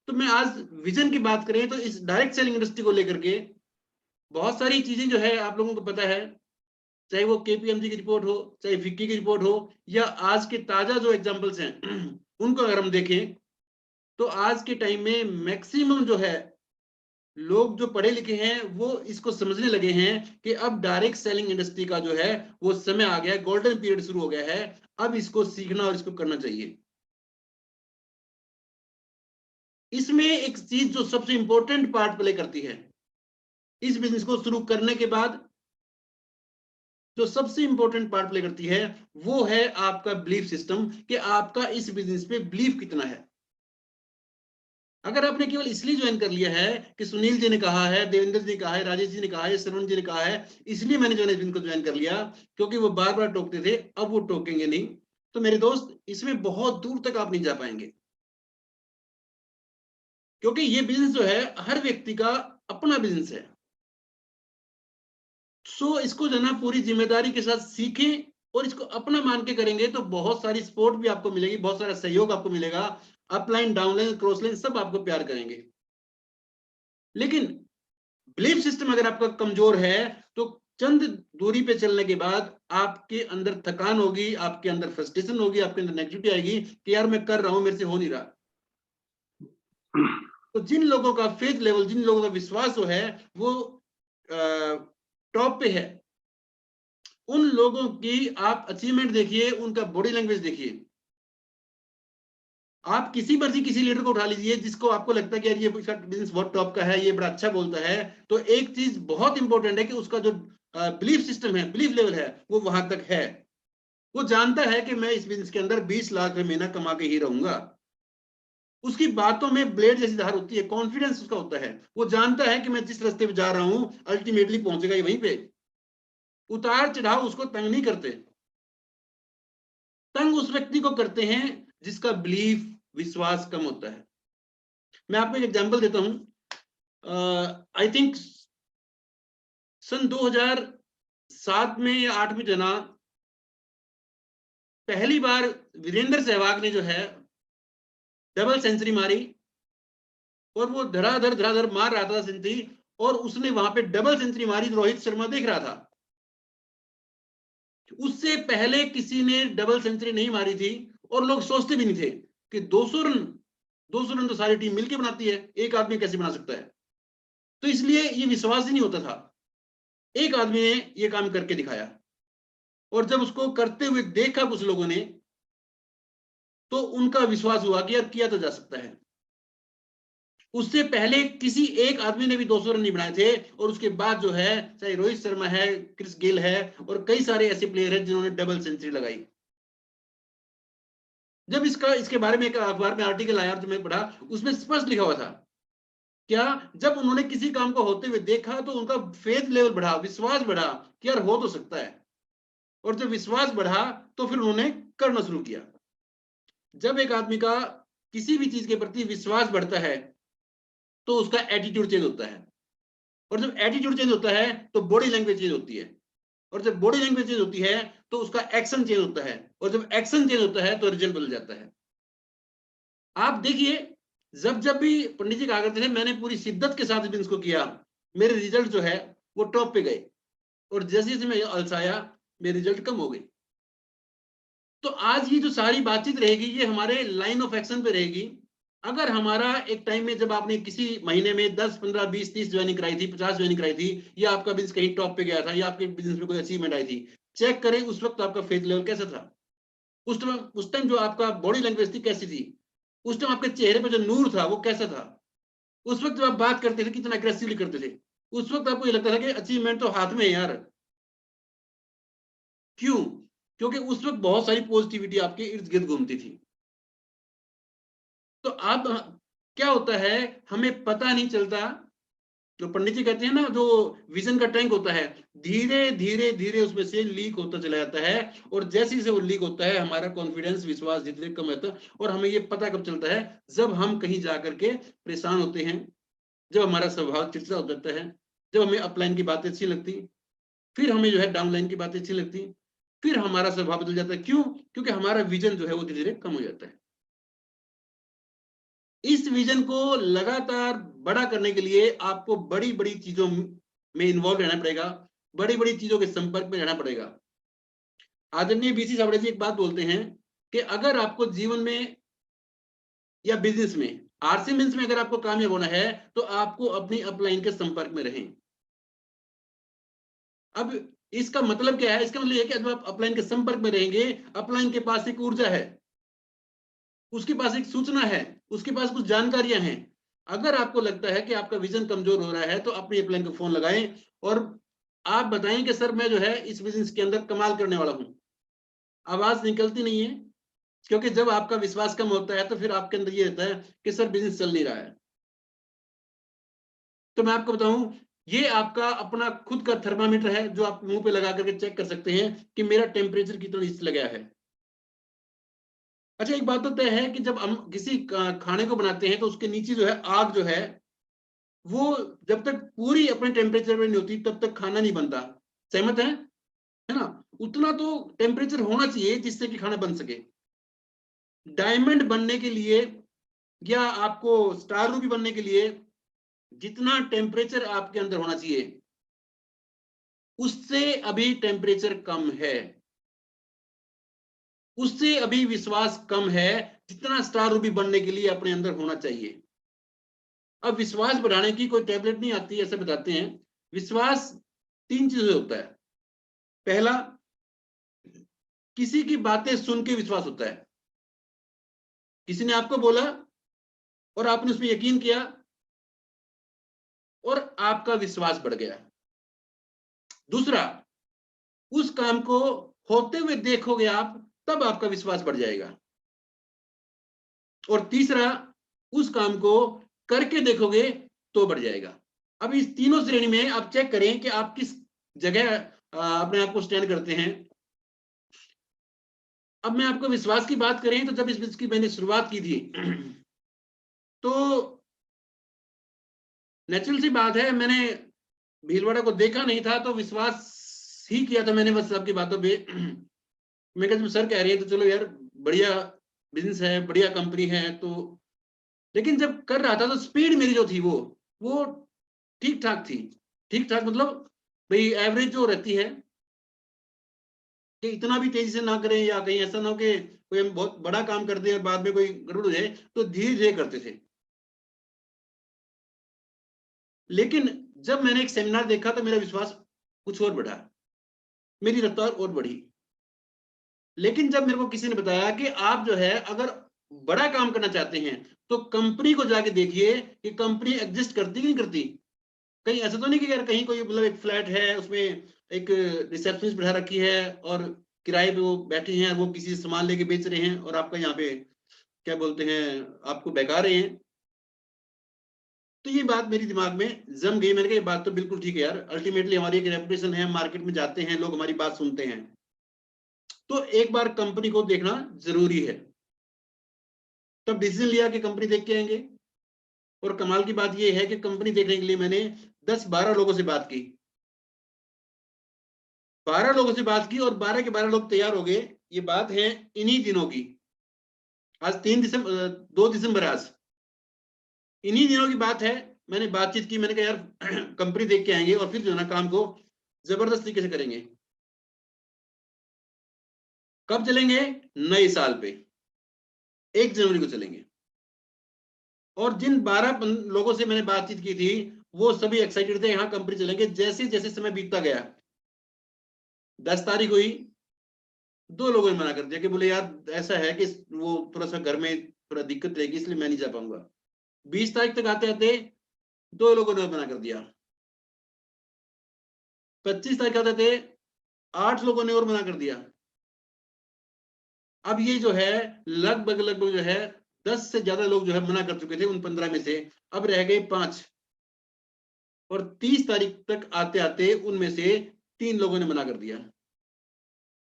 तो मैं आज विजन की बात करें तो इस डायरेक्ट सेलिंग इंडस्ट्री को लेकर के बहुत सारी चीजें जो है आप लोगों को पता है, चाहे वो KPMG की रिपोर्ट हो, चाहे फिक्की की रिपोर्ट हो, या आज के ताजा जो एग्जांपल्स हैं उनको अगर हम देखें तो आज के टाइम में मैक्सिमम जो है लोग जो पढ़े लिखे हैं वो इसको समझने लगे हैं कि अब डायरेक्ट सेलिंग इंडस्ट्री का जो है वो समय आ गया है, गोल्डन पीरियड शुरू हो गया है, अब इसको सीखना और इसको करना चाहिए। इसमें एक चीज जो सबसे इंपॉर्टेंट पार्ट प्ले करती है इस बिजनेस को शुरू करने के बाद, जो सबसे इंपॉर्टेंट पार्ट प्ले करती है वो है आपका बिलीफ सिस्टम, कि आपका इस बिजनेस पे बिलीफ कितना है। अगर आपने केवल इसलिए ज्वाइन कर लिया है कि सुनील जी ने कहा है, देवेंद्र जी ने कहा है, राजेश जी ने कहा है, श्रवण जी ने कहा है, इसलिए मैंने जो है इनको ज्वाइन कर लिया क्योंकि वो बार बार टोकते थे, अब वो टोकेंगे नहीं, तो मेरे दोस्त इसमें बहुत दूर तक आप नहीं जा पाएंगे। क्योंकि ये बिजनेस जो है हर व्यक्ति का अपना बिजनेस है। सो इसको जो है पूरी जिम्मेदारी के साथ सीखें और इसको अपना मान के करेंगे तो बहुत सारी सपोर्ट भी आपको मिलेगी, बहुत सारा सहयोग आपको मिलेगा, अपलाइन डाउनलाइन क्रॉसलाइन सब आपको प्यार करेंगे। लेकिन बिलीफ सिस्टम अगर आपका कमजोर है तो चंद दूरी पे चलने के बाद आपके अंदर थकान होगी, आपके अंदर फ्रस्ट्रेशन होगी, आपके अंदर नेगेटिविटी आएगी कि यार मैं कर रहा हूं, मेरे से हो नहीं रहा। तो जिन लोगों का फेथ लेवल, जिन लोगों का विश्वास जो है वो टॉप पे है, उन लोगों की आप अचीवमेंट देखिए, उनका बॉडी लैंग्वेज देखिए। आप किसी मर्जी किसी लीडर को उठा लीजिए जिसको आपको लगता है कि यार ये बिजनेस बहुत टॉप का है, ये बड़ा अच्छा बोलता है, तो एक चीज बहुत इंपॉर्टेंट है कि उसका जो बिलीफ सिस्टम है, बिलीफ लेवल है, वो वहां तक है। वो जानता है कि मैं इस बिजनेस के अंदर 20 लाख रुपए महीना कमा के ही रहूंगा। उसकी बातों में ब्लेड जैसी धार होती है, कॉन्फिडेंस उसका होता है, वो जानता है कि मैं जिस रास्ते पे जा रहा हूं अल्टीमेटली पहुंचेगा ही वहीं पे। उतार चढ़ाव उसको तंग नहीं करते, तंग उस व्यक्ति को करते हैं जिसका बिलीफ, विश्वास कम होता है। मैं आपको एक एग्जांपल देता हूं। आई थिंक सन 2007 में या 8 में जना पहली बार वीरेंद्र सहवाग ने जो है डबल सेंचुरी मारी, और वो धड़ाधड़ मार रहा था सेंचुरी, और उसने वहां पे डबल सेंचुरी मारी, रोहित शर्मा देख रहा था। उससे पहले किसी ने डबल सेंचुरी नहीं मारी थी, और लोग सोचते भी नहीं थे कि 200 रन तो सारी टीम मिलकर बनाती है, एक आदमी कैसे बना सकता है। तो इसलिए ये विश्वास ही नहीं होता था। एक आदमी ने ये काम करके दिखाया, और जब उसको करते हुए देखा कुछ लोगों ने, तो उनका विश्वास हुआ कि यार किया तो जा सकता है। उससे पहले किसी एक आदमी ने भी 200 रन नहीं बनाए थे, और उसके बाद जो है चाहे रोहित शर्मा है, क्रिस गेल है, और कई सारे ऐसे प्लेयर हैं जिन्होंने डबल सेंचुरी लगाई। जब इसके बारे में एक अखबार में आर्टिकल आया जो मैं पढ़ा, उसमें स्पष्ट लिखा हुआ था क्या, जब उन्होंने किसी काम को होते हुए देखा तो उनका फेथ लेवल बढ़ा, विश्वास बढ़ा कि यार हो तो सकता है, और जब विश्वास बढ़ा तो फिर उन्होंने करना शुरू किया। जब एक आदमी का किसी भी चीज के प्रति विश्वास बढ़ता है तो उसका एटीट्यूड चेंज होता है, और जब एटीट्यूड चेंज होता है तो बॉडी लैंग्वेज चेंज होती है, और जब बॉडी लैंग्वेज चेंज होती है तो उसका एक्शन चेंज होता है, और जब एक्शन चेंज होता है तो रिजल्ट बदल जाता है। आप देखिए, जब भी पंडित जी कहा करते थे मैंने पूरी शिद्दत के साथ बिजनेस को किया, मेरे रिजल्ट जो है वो टॉप पे गए, और जैसे जैसे मैं अलसाया मेरे रिजल्ट कम हो गए। तो आज ये जो सारी बातचीत रहेगी ये हमारे लाइन ऑफ एक्शन पे रहेगी। अगर हमारा एक टाइम में जब आपने किसी महीने में 10, 15, 20, 30 ज्वाइनिंग कराई थी, 50 ज्वाइनिंग कराई थी, या आपका बिजनेस कहीं टॉप पे गया था, या आपके बिजनेस में कोई अचीवमेंट आई थी, चेक करें उस वक्त आपका फेथ लेवल कैसा था। उस टाइम जो आपका बॉडी लैंग्वेज थी कैसी थी, उस टाइम आपके चेहरे पे जो नूर था वो कैसा था, उस वक्त जब आप बात करते थे कितना एग्रेसिवली करते थे, उस वक्त आपको ये लगता था कि अचीवमेंट तो हाथ में है यार। क्यों? क्योंकि उस वक्त बहुत सारी पॉजिटिविटी आपके इर्द गिर्द घूमती थी। तो अब क्या होता है, हमें पता नहीं चलता, जो पंडित जी कहते हैं ना, जो विजन का टैंक होता है, धीरे धीरे धीरे उसमें से लीक होता चला जाता है, और जैसे जैसे वो लीक होता है हमारा कॉन्फिडेंस, विश्वास धीरे धीरे कम होता है। और हमें ये पता कब चलता है, जब हम कहीं जाकर के परेशान होते हैं, जब हमारा स्वभाव चिड़चिड़ा हो जाता है, जब हमें अपलाइन की बातें अच्छी लगती, फिर हमें जो है डाउनलाइन की बातें अच्छी लगती, फिर हमारा स्वभाव बदल जाता है। क्यों? क्योंकि हमारा विजन जो है वो धीरे धीरे कम हो जाता है। इस विजन को लगातार बड़ा करने के लिए आपको बड़ी बड़ी चीजों में इन्वॉल्व रहना पड़ेगा, बड़ी बड़ी चीजों के संपर्क में रहना पड़ेगा। आदरणीय बीसी सावड़े जी एक बात बोलते हैं कि अगर आपको जीवन में या बिजनेस में, आरसी बिजनेस में अगर आपको कामयाब होना है तो आपको अपनी अपलाइन के संपर्क में रहें। अब इसका मतलब क्या है? इसका मतलब यह कि जब आप अपलाइन के संपर्क में रहेंगे, अपलाइन के पास एक ऊर्जा है, उसके पास एक सूचना है, उसके पास कुछ जानकारियां हैं। अगर आपको लगता है कि आपका विजन कमजोर हो रहा है तो अपनी अपलाइन को फोन लगाएं और आप बताएं कि सर मैं जो है इस बिजनेस के अंदर कमाल करने वाला हूं। आवाज निकलती नहीं है, क्योंकि जब आपका विश्वास कम होता है तो फिर आपके अंदर ये रहता है कि सर बिजनेस चल नहीं रहा है। तो मैं आपको बताऊं, ये आपका अपना खुद का थर्मामीटर है जो आप मुंह पे लगा करके चेक कर सकते हैं कि मेरा टेम्परेचर कितना नीचे लगा है। अच्छा, एक बात तो तय है कि जब हम किसी खाने को बनाते हैं तो उसके नीचे जो है आग जो है वो जब तक पूरी अपने टेम्परेचर में नहीं होती तब तक खाना नहीं बनता। सहमत है ना? उतना तो टेम्परेचर होना चाहिए जिससे कि खाना बन सके। डायमंड बनने के लिए या आपको स्टार रूबी बनने के लिए जितना टेम्परेचर आपके अंदर होना चाहिए उससे अभी टेम्परेचर कम है, उससे अभी विश्वास कम है जितना स्टार रूबी बनने के लिए अपने अंदर होना चाहिए। अब विश्वास बढ़ाने की कोई टैबलेट नहीं आती, ऐसे बताते हैं। विश्वास 3 चीजें होता है। पहला, किसी की बातें सुन के विश्वास होता है। किसी ने आपको बोला और आपने उसमें यकीन किया और आपका विश्वास बढ़ गया। दूसरा, उस काम को होते हुए देखोगे आप, तब आपका विश्वास बढ़ जाएगा। और तीसरा, उस काम को करके देखोगे तो बढ़ जाएगा। अब इस तीनों श्रेणी में आप चेक करें कि आप किस जगह अपने आप को स्टैंड करते हैं। अब मैं आपको विश्वास की बात करें तो जब इस बिजनेस की मैंने शुरुआत की थी तो नेचुरल सी बात है, मैंने भीलवाड़ा को देखा नहीं था तो विश्वास ही किया था मैंने बस सबकी बातों पे। मैं कहता सर कह रही है तो चलो यार बढ़िया बिजनेस है, बढ़िया कंपनी है। तो लेकिन जब कर रहा था तो स्पीड मेरी जो थी वो ठीक ठाक थी। ठीक ठाक मतलब भाई एवरेज जो रहती है कि इतना भी तेजी से ना करें या कहीं ऐसा ना हो कि कोई हम बहुत बड़ा काम कर दें और बाद में कोई गड़बड़ हो जाए, तो धीरे धीरे करते थे। लेकिन जब मैंने एक सेमिनार देखा तो मेरा विश्वास कुछ और बढ़ा, मेरी रफ्तार और बढ़ी। लेकिन जब मेरे को किसी ने बताया कि आप जो है अगर बड़ा काम करना चाहते हैं तो कंपनी को जाके देखिए कि कंपनी एग्जिस्ट करती कि नहीं करती। कहीं ऐसा तो नहीं कि यार कहीं कोई मतलब एक फ्लैट है उसमें एक रिसेप्शनिस्ट बैठा रखी है और किराए पे वो बैठे हैं, वो किसी से सामान लेके बेच रहे हैं और आपका यहाँ पे क्या बोलते हैं आपको बहका रहे हैं। तो ये बात मेरी दिमाग में जम गई। मैंने कहा ये बात तो बिल्कुल ठीक है यार, अल्टीमेटली हमारी एक रेपुटेशन है, मार्केट में जाते हैं लोग, हमारी बात सुनते हैं। तो एक बार कंपनी को देखना जरूरी है। तब डिसीजन लिया कि कंपनी देख के आएंगे। और कमाल की बात यह है कि कंपनी देखने के लिए मैंने 10-12 लोगों से बात की, 12 लोगों से बात की और 12 के 12 लोग तैयार हो गए। ये बात है इन्हीं दिनों की, आज 2 दिसंबर, आज इन्हीं दिनों की बात है। मैंने बातचीत की, मैंने कहा यार कंपनी देख के आएंगे और फिर जो है ना काम को जबरदस्त तरीके से करेंगे। कब चलेंगे? नए साल पे 1 जनवरी को चलेंगे। और जिन 12 लोगों से मैंने बातचीत की थी वो सभी एक्साइटेड थे, यहाँ कंपनी चलेंगे। जैसे जैसे समय बीतता गया, 10 तारीख हुई, 2 लोगों ने मना कर दिया कि बोले यार ऐसा है कि वो थोड़ा सा घर में थोड़ा दिक्कत रहेगी इसलिए मैं नहीं जा पाऊंगा। 20 तारीख तक आते आते 2 लोगों ने मना कर दिया। 25 तारीख आते थे 8 लोगों ने और मना कर दिया। अब ये जो है लगभग जो है 10 से ज्यादा लोग जो है मना कर चुके थे उन 15 में से, अब रह गए 5। और 30 तारीख तक आते आते उनमें से 3 लोगों ने मना कर दिया।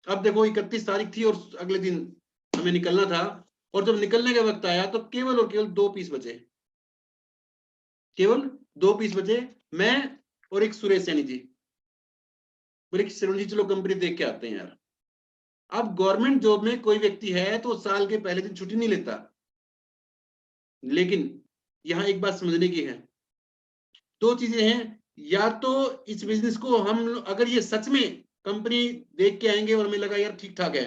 अब देखो 31 तारीख थी और अगले दिन हमें निकलना था, और जब निकलने का वक्त आया तो केवल और केवल 2 पीस बचे, केवल 2 पीस बचे, मैं और एक सुरेश सैनी जी। बोले कि चलो कंपनी देख के आते हैं यार। अब गवर्नमेंट जॉब में कोई व्यक्ति है तो साल के पहले दिन छुट्टी नहीं लेता, लेकिन यहां एक बात समझने की है, 2 चीजें हैं। या तो इस बिजनेस को हम अगर ये सच में कंपनी देख के आएंगे और हमें लगा यार ठीक ठाक है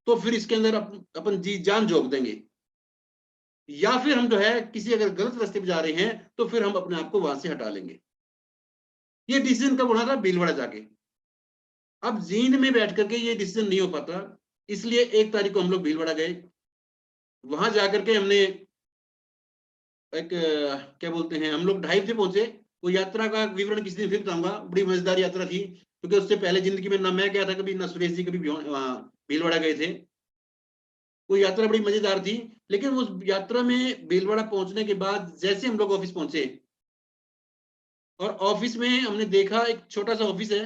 तो फिर इसके अंदर अपन जी जान झोंक देंगे, या फिर हम जो है किसी अगर गलत रास्ते पे जा रहे हैं तो फिर हम अपने आप को वहां से हटा लेंगे। ये डिसीजन कब होना था? भीलवाड़ा जाके। अब जींद में बैठ करके ये डिसीजन नहीं हो पाता, इसलिए 1 तारीख को हम लोग भीलवाड़ा गए। वहां जाकर के हमने एक क्या बोलते हैं, हम लोग 2:30 बजे पहुंचे। वो यात्रा का विवरण किसी दिन फिर बताऊंगा, बड़ी मजेदार यात्रा थी, क्योंकि उससे पहले जिंदगी में ना मैं गया था कभी, ना सुरेश जी कभी भीलवाड़ा गए थे। वो यात्रा बड़ी मजेदार थी। लेकिन उस यात्रा में भीलवाड़ा पहुंचने के बाद जैसे हम लोग ऑफिस पहुंचे, और ऑफिस में हमने देखा एक छोटा सा ऑफिस है,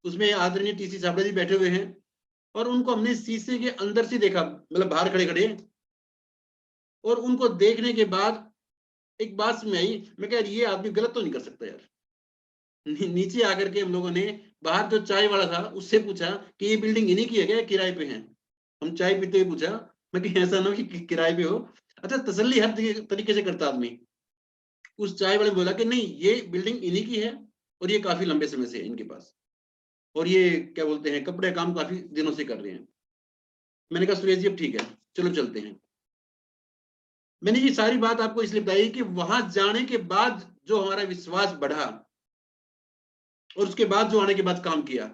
उसमें आदरणीय टीसी साबड़ा जी बैठे हुए हैं, और उनको हमने शीशे के अंदर से देखा, मतलब बाहर खड़े खड़े। और उनको देखने के बाद एक बात समझ आई, मैं कह ये आदमी गलत तो नहीं कर सकता यार। नीचे आकर के हम लोगों ने बाहर जो चाय वाला था उससे पूछा कि ये बिल्डिंग इन्हीं की है क्या, किराए पे है? हम चाय पीते हुए पूछा, मैं कि ऐसा ना कि किराए पे हो। अच्छा, तसल्ली हर तरीके से करता आदमी। उस चाय वाले ने बोला कि नहीं, ये बिल्डिंग इन्हीं की है और ये काफी लंबे समय से है इनके पास, और ये क्या बोलते हैं कपड़े काम काफी दिनों से कर रहे हैं। मैंने कहा सुरेश जी अब ठीक है, चलो चलते हैं। मैंने ये सारी बात आपको इसलिए बताई कि वहां जाने के बाद जो हमारा विश्वास बढ़ा और उसके बाद जो आने के बाद काम किया,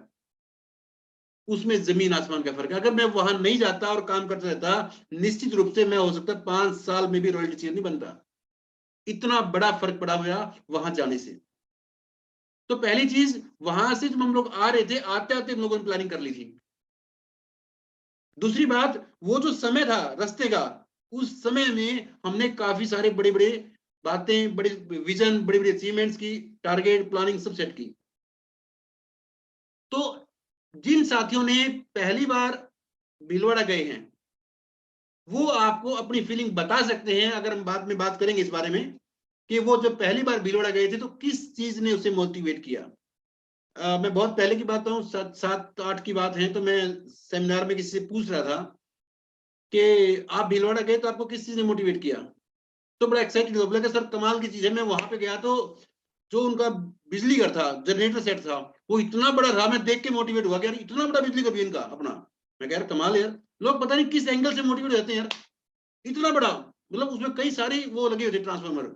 उसमें जमीन आसमान का फर्क है। अगर मैं वहां नहीं जाता और काम करता रहता, निश्चित रूप से मैं हो सकता 5 साल में भी रॉयल्टी चेयर नहीं बनता। इतना बड़ा फर्क पड़ा हुआ वहां जाने से। तो पहली चीज, वहां से जब हम लोग आ रहे थे, आते आते हम लोगों ने प्लानिंग कर ली थी। दूसरी बात, वो जो समय था रास्ते का, उस समय में हमने काफी सारे बड़े बड़े बातें, बड़े विजन, बड़े बड़े अचीवमेंट्स की, टारगेट प्लानिंग सब सेट की। तो जिन साथियों ने पहली बार भीलवाड़ा गए हैं वो आपको अपनी फीलिंग बता सकते हैं, अगर हम बाद में बात करेंगे इस बारे में कि वो जब पहली बार भीलवाड़ा गए थे तो किस चीज ने उसे मोटिवेट किया। मैं बहुत पहले की बात हूँ, 7-8 की बात है, तो मैं सेमिनार में किसी से पूछ रहा था कि आप भीलवाड़ा गए तो आपको किस चीज ने मोटिवेट किया। तो बड़ा एक्साइटेड हो, बोला सर कमाल की चीज है, मैं वहां पे गया तो जो उनका बिजली घर था, जनरेटर सेट था, वो इतना बड़ा था, मैं देख के मोटिवेट हुआ कि यार इतना बड़ा बिजली घर भी इनका अपना। मैं कह रहा कमाल यार, लोग पता नहीं किस एंगल से मोटिवेट रहते हैं यार, इतना बड़ा, मतलब उसमें कई सारे वो लगे हुए थे ट्रांसफार्मर।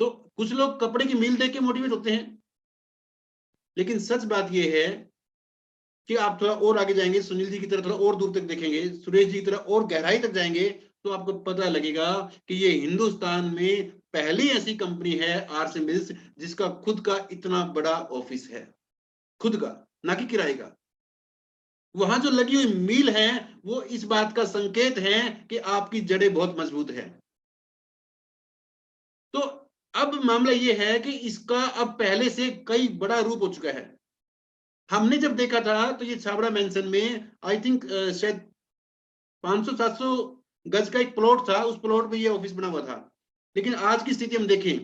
तो कुछ लोग कपड़े की मिल देख के मोटिवेट होते हैं, लेकिन सच बात यह है कि आप थोड़ा और आगे जाएंगे, सुनील जी की तरह थोड़ा और दूर तक देखेंगे, सुरेश जी की तरह और गहराई तक जाएंगे, तो आपको पता लगेगा कि ये हिंदुस्तान में पहली ऐसी कंपनी है आरसी मिल्स जिसका खुद का इतना बड़ा ऑफिस है, खुद का, ना कि किराए का। वहां जो लगी हुई मील है वो इस बात का संकेत है कि आपकी जड़ें बहुत मजबूत है। तो अब मामला ये है कि इसका अब पहले से कई बड़ा रूप हो चुका है। हमने जब देखा था तो ये छाबड़ा मेंशन में आई थिंक शायद 500-700 गज का एक प्लॉट था, उस प्लॉट में ये ऑफिस बना हुआ था। लेकिन आज की स्थिति हम देखें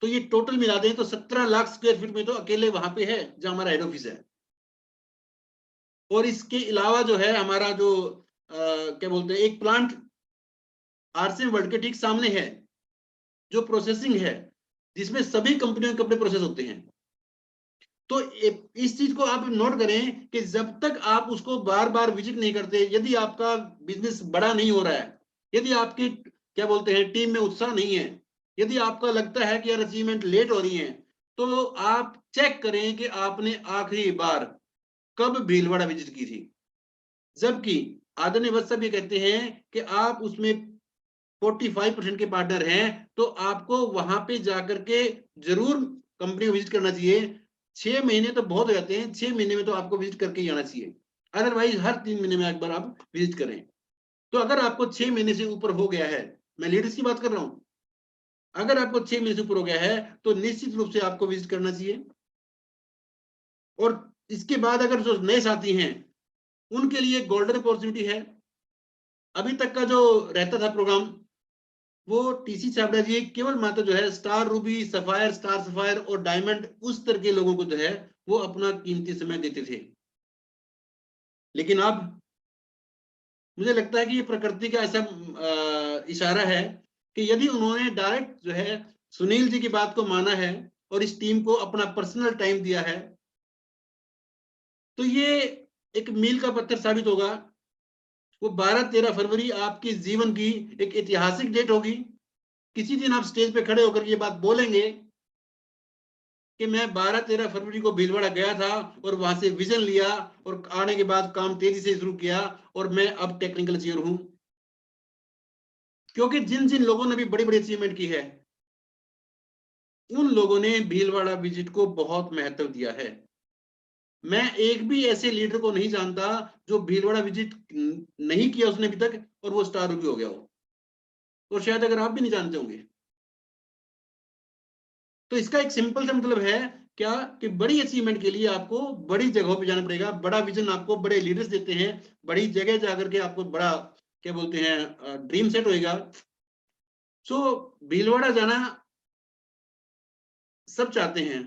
तो ये टोटल मिला दें तो 17 लाख स्क्वायर फीट में तो अकेले वहां पे है जहां हमारा हेड ऑफिस है। और इसके अलावा जो है हमारा जो क्या बोलते हैं एक प्लांट आरसीएम वर्ल्ड के ठीक सामने है, जो प्रोसेसिंग है, जिसमें सभी कंपनियों के कपड़े प्रोसेस होते हैं। तो इस चीज को आप नोट करें कि जब तक आप उसको बार बार विजिट नहीं करते, यदि आपका बिजनेस बड़ा नहीं हो रहा है, यदि आपकी क्या बोलते हैं टीम में उत्साह नहीं है, यदि आपका लगता है कि यार अचीवमेंट लेट हो रही है, तो आप चेक करें कि आपने आखिरी बार कब भीलवाड़ा विजिट की थी। जबकि आदरणीय वत्स साहब ये कहते हैं कि आप उसमें 45% के पार्टनर हैं, तो आपको वहां पे जाकर के जरूर कंपनी को विजिट करना चाहिए। 6 महीने तो बहुत हो जाते हैं, 6 महीने में तो आपको विजिट करके ही आना चाहिए। अदरवाइज हर 3 महीने में एक बार आप विजिट करें। तो अगर आपको 6 महीने से ऊपर हो गया है, मैं लीडर्स की बात कर रहा हूं, अगर आपको 6 महीने से ऊपर हो गया है तो निश्चित रूप से आपको विजिट करना चाहिए। और इसके बाद अगर जो नए साथी हैं उनके लिए गोल्डन अपॉर्चुनिटी है। अभी तक का जो रहता था प्रोग्राम, वो टीसी छाबड़ा जी केवल मात्र जो है star Ruby, sapphire, star sapphire और डायमंड उस तरह के लोगों को जो है वो अपना कीमती समय देते थे। लेकिन अब मुझे लगता है कि ये प्रकृति का ऐसा इशारा है कि यदि उन्होंने डायरेक्ट जो है सुनील जी की बात को माना है और इस टीम को अपना पर्सनल टाइम दिया है, तो ये एक मील का पत्थर साबित होगा। वो 12-13 फरवरी आपके जीवन की एक ऐतिहासिक डेट होगी। किसी दिन आप स्टेज पे खड़े होकर ये बात बोलेंगे कि मैं 12-13 फरवरी को भीलवाड़ा गया था और वहां से विजन लिया और आने के बाद काम तेजी से शुरू किया और मैं अब टेक्निकल अचीवर हूं। क्योंकि जिन जिन लोगों ने भी बड़ी बड़ी अचीवमेंट की है, उन लोगों ने भीलवाड़ा विजिट को बहुत महत्व दिया है। मैं एक भी ऐसे लीडर को नहीं जानता जो भीलवाड़ा विजिट नहीं किया उसने अभी तक और वो स्टार रूबी हो गया हो, और शायद अगर आप भी नहीं जानते होंगे। तो इसका एक सिंपल सा मतलब है क्या कि बड़ी अचीवमेंट के लिए आपको बड़ी जगहों पे जाना पड़ेगा। बड़ा विजन आपको बड़े लीडर्स देते हैं, बड़ी जगह जाकर के आपको बड़ा क्या बोलते हैं ड्रीम सेट होएगा। सो भीलवाड़ा जाना सब चाहते हैं,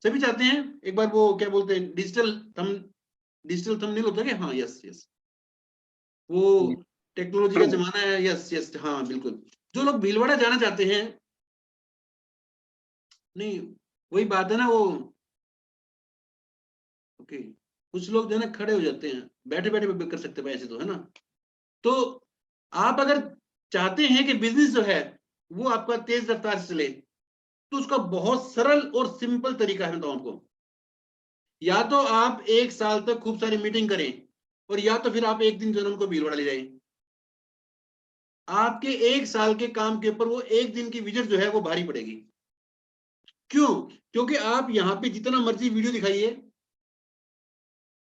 सभी चाहते हैं। एक बार वो क्या बोलते हैं डिजिटल थंबनेल होता है कि हाँ, यस यस, वो टेक्नोलॉजी का जमाना है, यस यस, हाँ बिल्कुल। जो लोग भीलवाड़ा जाना चाहते हैं, नहीं वही बात है ना, वो ओके, कुछ लोग जो है ना खड़े हो जाते हैं, बैठे बैठे भी कर सकते हैं ऐसे तो, है ना। तो आप अगर चाहते हैं कि बिजनेस जो है वो आपका तेज रफ्तार से चले, तो उसका बहुत सरल और सिंपल तरीका है। बताऊं आपको, या तो आप 1 साल तक खूब सारी मीटिंग करें, और या तो फिर आप एक दिन जो है उनको भीलवाड़ा ले जाएं। आपके 1 साल के काम के ऊपर वो एक दिन की विजिट जो है वो भारी पड़ेगी। क्यों? क्योंकि आप यहाँ पे जितना मर्जी वीडियो दिखाइए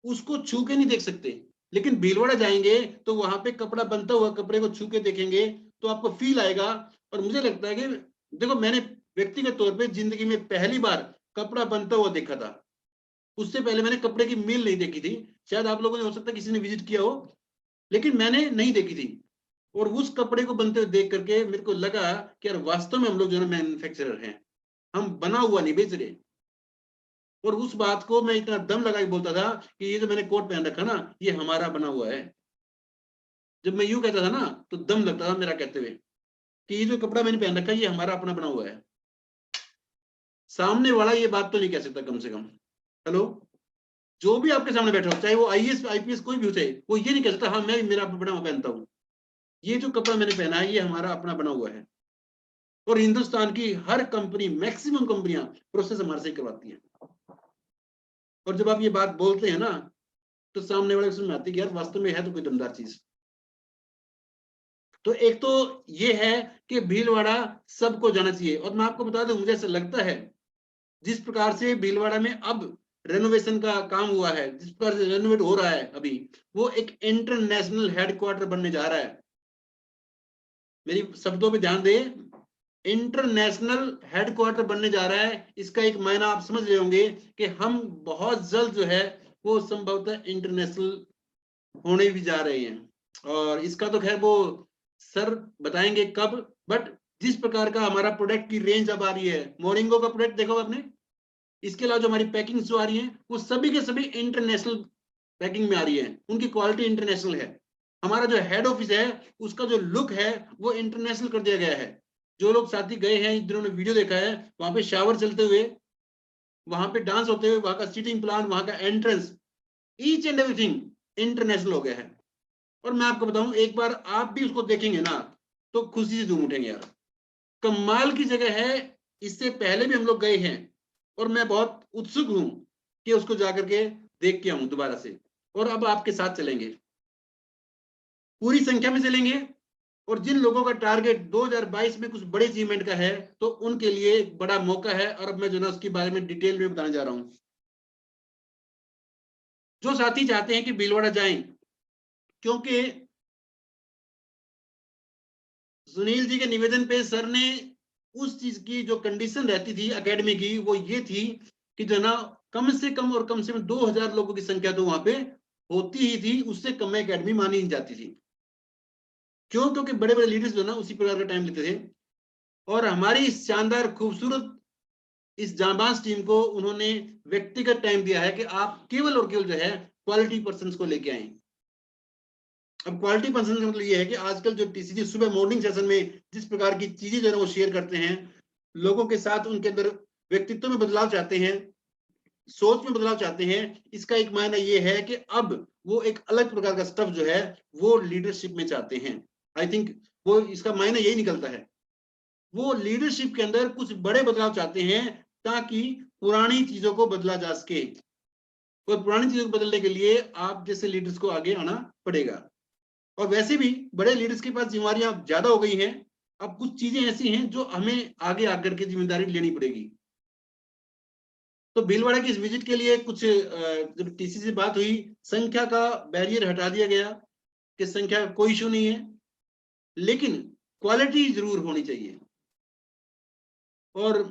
उसको छू के नहीं देख सकते, लेकिन भीलवाड़ा जाएंगे तो वहां पे कपड़ा बनता हुआ कपड़े को छू के देखेंगे तो आपको फील आएगा। और मुझे लगता है कि देखो, मैंने व्यक्तिगत तौर पे जिंदगी में पहली बार कपड़ा बनता हुआ देखा था। उससे पहले मैंने कपड़े की मिल नहीं देखी थी। शायद आप लोगों ने, हो सकता है किसी ने विजिट किया हो, लेकिन मैंने नहीं देखी थी। और उस कपड़े को बनते हुए देख करके मेरे को लगा कि यार वास्तव में हम लोग जो है मैन्युफैक्चरर हैं, हम बना हुआ नहीं बेच रहे। और उस बात को मैं इतना दम लगा के बोलता था कि ये जो मैंने कोट पहन रखा ना, ये हमारा बना हुआ है। जब मैं यूं कहता था ना तो दम लगता था मेरा कहते हुए कि ये जो कपड़ा मैंने पहन रखा है ये हमारा अपना बना हुआ है। सामने वाला ये बात तो नहीं कह सकता कम से कम। हेलो, जो भी आपके सामने बैठा हो, चाहे वो आईएएस आईपीएस कोई भी हो, चाहे वो ये नहीं कह सकता हाँ मैं मेरा बना हुआ पहनता हूँ, ये जो कपड़ा मैंने पहना है ये हमारा अपना बना हुआ है। और हिंदुस्तान की हर कंपनी, मैक्सिमम कंपनियां प्रोसेस हमारे से करवाती हैं। और जब आप ये बात बोलते हैं ना तो सामने वाले समझ में आती है कि यार वास्तव में है तो कोई दमदार चीज। तो एक तो ये है कि भीलवाड़ा सबको जाना चाहिए। और मैं आपको बता दूं, मुझे ऐसा लगता है जिस प्रकार से भीलवाड़ा में अब रेनोवेशन का काम हुआ है, जिस प्रकार से रेनोवेट हो रहा है अभी, वो एक इंटरनेशनल हेडक्वार्टर बनने जा रहा है। मेरी शब्दों पे ध्यान दे, इंटरनेशनल हेडक्वार्टर बनने जा रहा है। इसका एक मायना आप समझ रहे होंगे कि हम बहुत जल्द जो है वो संभवतः इंटरनेशनल होने भी जा रहे हैं। और इसका तो खैर वो सर बताएंगे कब, बट जिस प्रकार का हमारा प्रोडक्ट की रेंज अब आ रही है, मोरिंगो का प्रोडक्ट देखो आपने, इसके अलावा जो हमारी पैकिंग जो आ रही है वो सभी के सभी इंटरनेशनल पैकिंग में आ रही है, उनकी क्वालिटी इंटरनेशनल है। हमारा जो हेड ऑफिस है उसका जो लुक है वो इंटरनेशनल कर दिया गया है। जो लोग साथी गए हैं, जिन्होंने वीडियो देखा है, वहां पे शावर चलते हुए वहां पे डांस होते हुए, वहां का सीटिंग प्लान, वहां का entrance, each and everything international हो गया है। और मैं आपको बताऊं, एक बार आप भी उसको देखेंगे ना तो खुशी से झूम उठेंगे यार, कमाल की जगह है। इससे पहले भी हम लोग गए हैं और मैं बहुत उत्सुक हूं कि उसको जाकर के देख के आऊं दोबारा से। और अब आपके साथ चलेंगे, पूरी संख्या में चलेंगे, और जिन लोगों का टारगेट 2022 में कुछ बड़े अचीवमेंट का है तो उनके लिए एक बड़ा मौका है। और अब मैं जो ना उसके बारे में डिटेल में बताने जा रहा हूं। जो साथी चाहते हैं कि भीलवाड़ा जाएं, क्योंकि सुनील जी के निवेदन पे सर ने उस चीज की जो कंडीशन रहती थी एकेडमी की, वो ये थी कि जो ना कम से कम और कम से कम 2000 लोगों की संख्या तो वहां पे होती ही थी, उससे कम में एकेडमी मानी नहीं जाती थी। क्यों? क्योंकि बड़े बड़े लीडर्स जो ना उसी प्रकार का टाइम लेते थे। और हमारी इस शानदार खूबसूरत इस जांबाज टीम को उन्होंने व्यक्तिगत टाइम दिया है कि आप केवल और केवल जो है क्वालिटी पर्सन को लेके आए। अब क्वालिटी पर्सन का मतलब ये है कि आजकल जो टीसीजी सुबह मॉर्निंग सेशन में जिस प्रकार की चीजें जो है वो शेयर करते हैं, लोगों के साथ उनके अंदर व्यक्तित्व में बदलाव चाहते हैं, सोच में बदलाव चाहते हैं, इसका एक मायना ये है कि अब वो एक अलग प्रकार का स्टफ जो है वो लीडरशिप में चाहते हैं। आई थिंक वो इसका मायना यही निकलता है, वो लीडरशिप के अंदर कुछ बड़े बदलाव चाहते हैं ताकि पुरानी चीजों को बदला जा सके। और पुरानी चीजों को बदलने के लिए आप जैसे लीडर्स को आगे आना पड़ेगा। और वैसे भी बड़े लीडर्स के पास जिम्मेदारियां ज्यादा हो गई हैं। अब कुछ चीजें ऐसी हैं जो हमें आगे आकर के जिम्मेदारी लेनी पड़ेगी। तो भीलवाड़ा की इस विजिट के लिए कुछ जब टीसी से बात हुई, संख्या का बैरियर हटा दिया गया कि संख्या का कोई इशू नहीं है, लेकिन क्वालिटी जरूर होनी चाहिए। और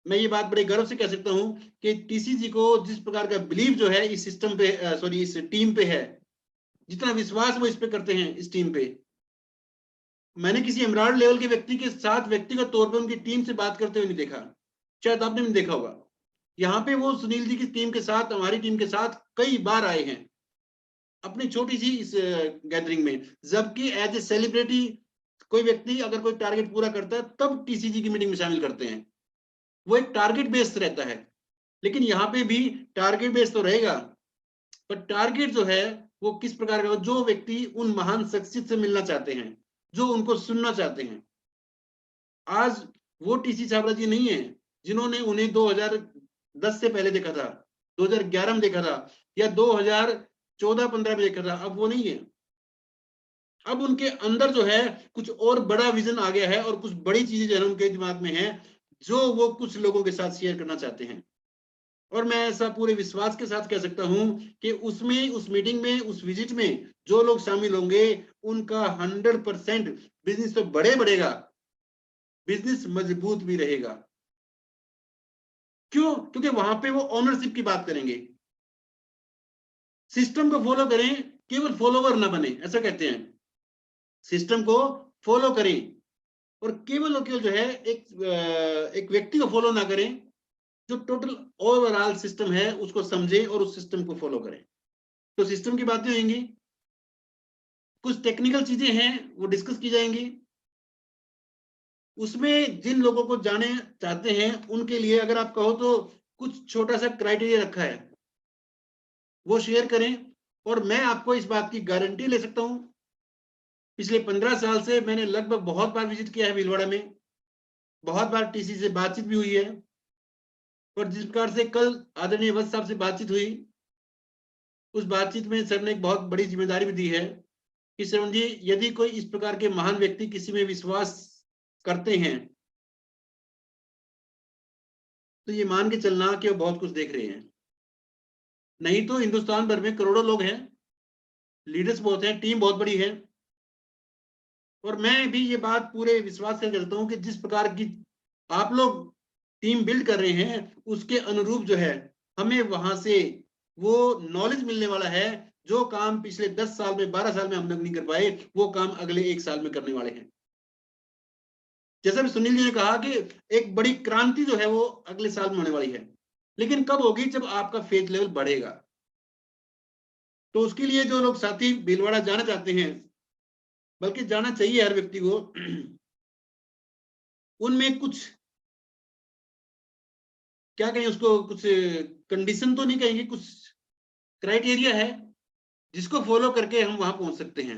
मैं ये बात बड़े गर्व से कह सकता हूं कि टीसीजी को जिस प्रकार का बिलीव जो है इस सिस्टम पे, सॉरी इस टीम पे है, जितना विश्वास वो इस पे करते हैं इस टीम पे, मैंने किसी एमराल्ड लेवल के व्यक्ति के साथ व्यक्तिगत तौर पे उनकी टीम से बात करते हुए नहीं देखा। शायद आपने भी देखा होगा, यहाँ पे वो सुनील जी की टीम के साथ, हमारी टीम के साथ कई बार आए हैं अपनी छोटी सी इस गैदरिंग में। जबकि एज ए सेलिब्रिटी कोई व्यक्ति अगर कोई टारगेट पूरा करता है तब टीसीजी की मीटिंग में शामिल करते हैं, वो एक टारगेट बेस्ड रहता है। लेकिन यहाँ पे भी टारगेट बेस्ड तो रहेगा, पर टारगेट जो है वो किस प्रकार का, जो व्यक्ति उन महान शख्सियत से मिलना चाहते हैं, जो उनको सुनना चाहते हैं। आज वो टीसी छाबड़ा जी नहीं है जिन्होंने उन्हें 2010 से पहले देखा था, 2011 में देखा था, या 2014-15 में देखा था। अब वो नहीं है। अब उनके अंदर जो है कुछ और बड़ा विजन आ गया है और कुछ बड़ी चीजें जो है उनके दिमाग में है जो वो कुछ लोगों के साथ शेयर करना चाहते हैं। और मैं ऐसा पूरे विश्वास के साथ कह सकता हूं कि उसमें, उस मीटिंग में, उस विजिट में जो लोग शामिल होंगे उनका 100% बिजनेस तो बढ़ेगा, बिजनेस मजबूत भी रहेगा। क्यों? क्योंकि वहां पे वो ओनरशिप की बात करेंगे। सिस्टम को फॉलो करें, केवल फॉलोवर ना बने, ऐसा कहते हैं। सिस्टम को फॉलो करें और केवल जो है एक व्यक्ति को फॉलो ना करें, जो टोटल ओवरऑल सिस्टम है उसको समझे और उस सिस्टम को फॉलो करें। तो सिस्टम की बातें होंगी, कुछ टेक्निकल चीजें हैं वो डिस्कस की जाएंगी। उसमें जिन लोगों को जाने चाहते हैं उनके लिए अगर आप कहो तो कुछ छोटा सा क्राइटेरिया रखा है, वो शेयर करें। और मैं आपको इस बात की गारंटी ले सकता हूं, पिछले 15 साल से मैंने लगभग बहुत बार विजिट किया है भीलवाड़ा में, बहुत बार टीसी से बातचीत भी हुई है। और जिस प्रकार से कल आदरणीय वत्स साहब से बातचीत हुई, उस बातचीत में सर ने एक बहुत बड़ी जिम्मेदारी भी दी है कि श्रवण जी, यदि कोई इस प्रकार के महान व्यक्ति किसी में विश्वास करते हैं तो ये मान के चलना कि वो बहुत कुछ देख रहे हैं। नहीं तो हिंदुस्तान भर में करोड़ों लोग हैं, लीडर्स बहुत हैं, टीम बहुत बड़ी है। और मैं भी ये बात पूरे विश्वास से करता हूं कि जिस प्रकार की आप लोग टीम बिल्ड कर रहे हैं उसके अनुरूप जो है हमें वहां से वो नॉलेज मिलने वाला है। जो काम पिछले 10 साल में, 12 साल में हम लोग नहीं कर पाए, वो काम अगले 1 साल में करने वाले हैं। जैसा भी सुनील जी ने कहा कि एक बड़ी क्रांति जो है वो अगले साल में होने वाली है, लेकिन कब होगी? जब आपका फेथ लेवल बढ़ेगा। तो उसके लिए जो लोग साथी भीलवाड़ा जाना चाहते हैं, बल्कि जाना चाहिए हर व्यक्ति को, उनमें कुछ क्या कहें उसको, कुछ कंडीशन तो नहीं कहेंगे, कुछ क्राइटेरिया है जिसको फॉलो करके हम वहां पहुंच सकते हैं।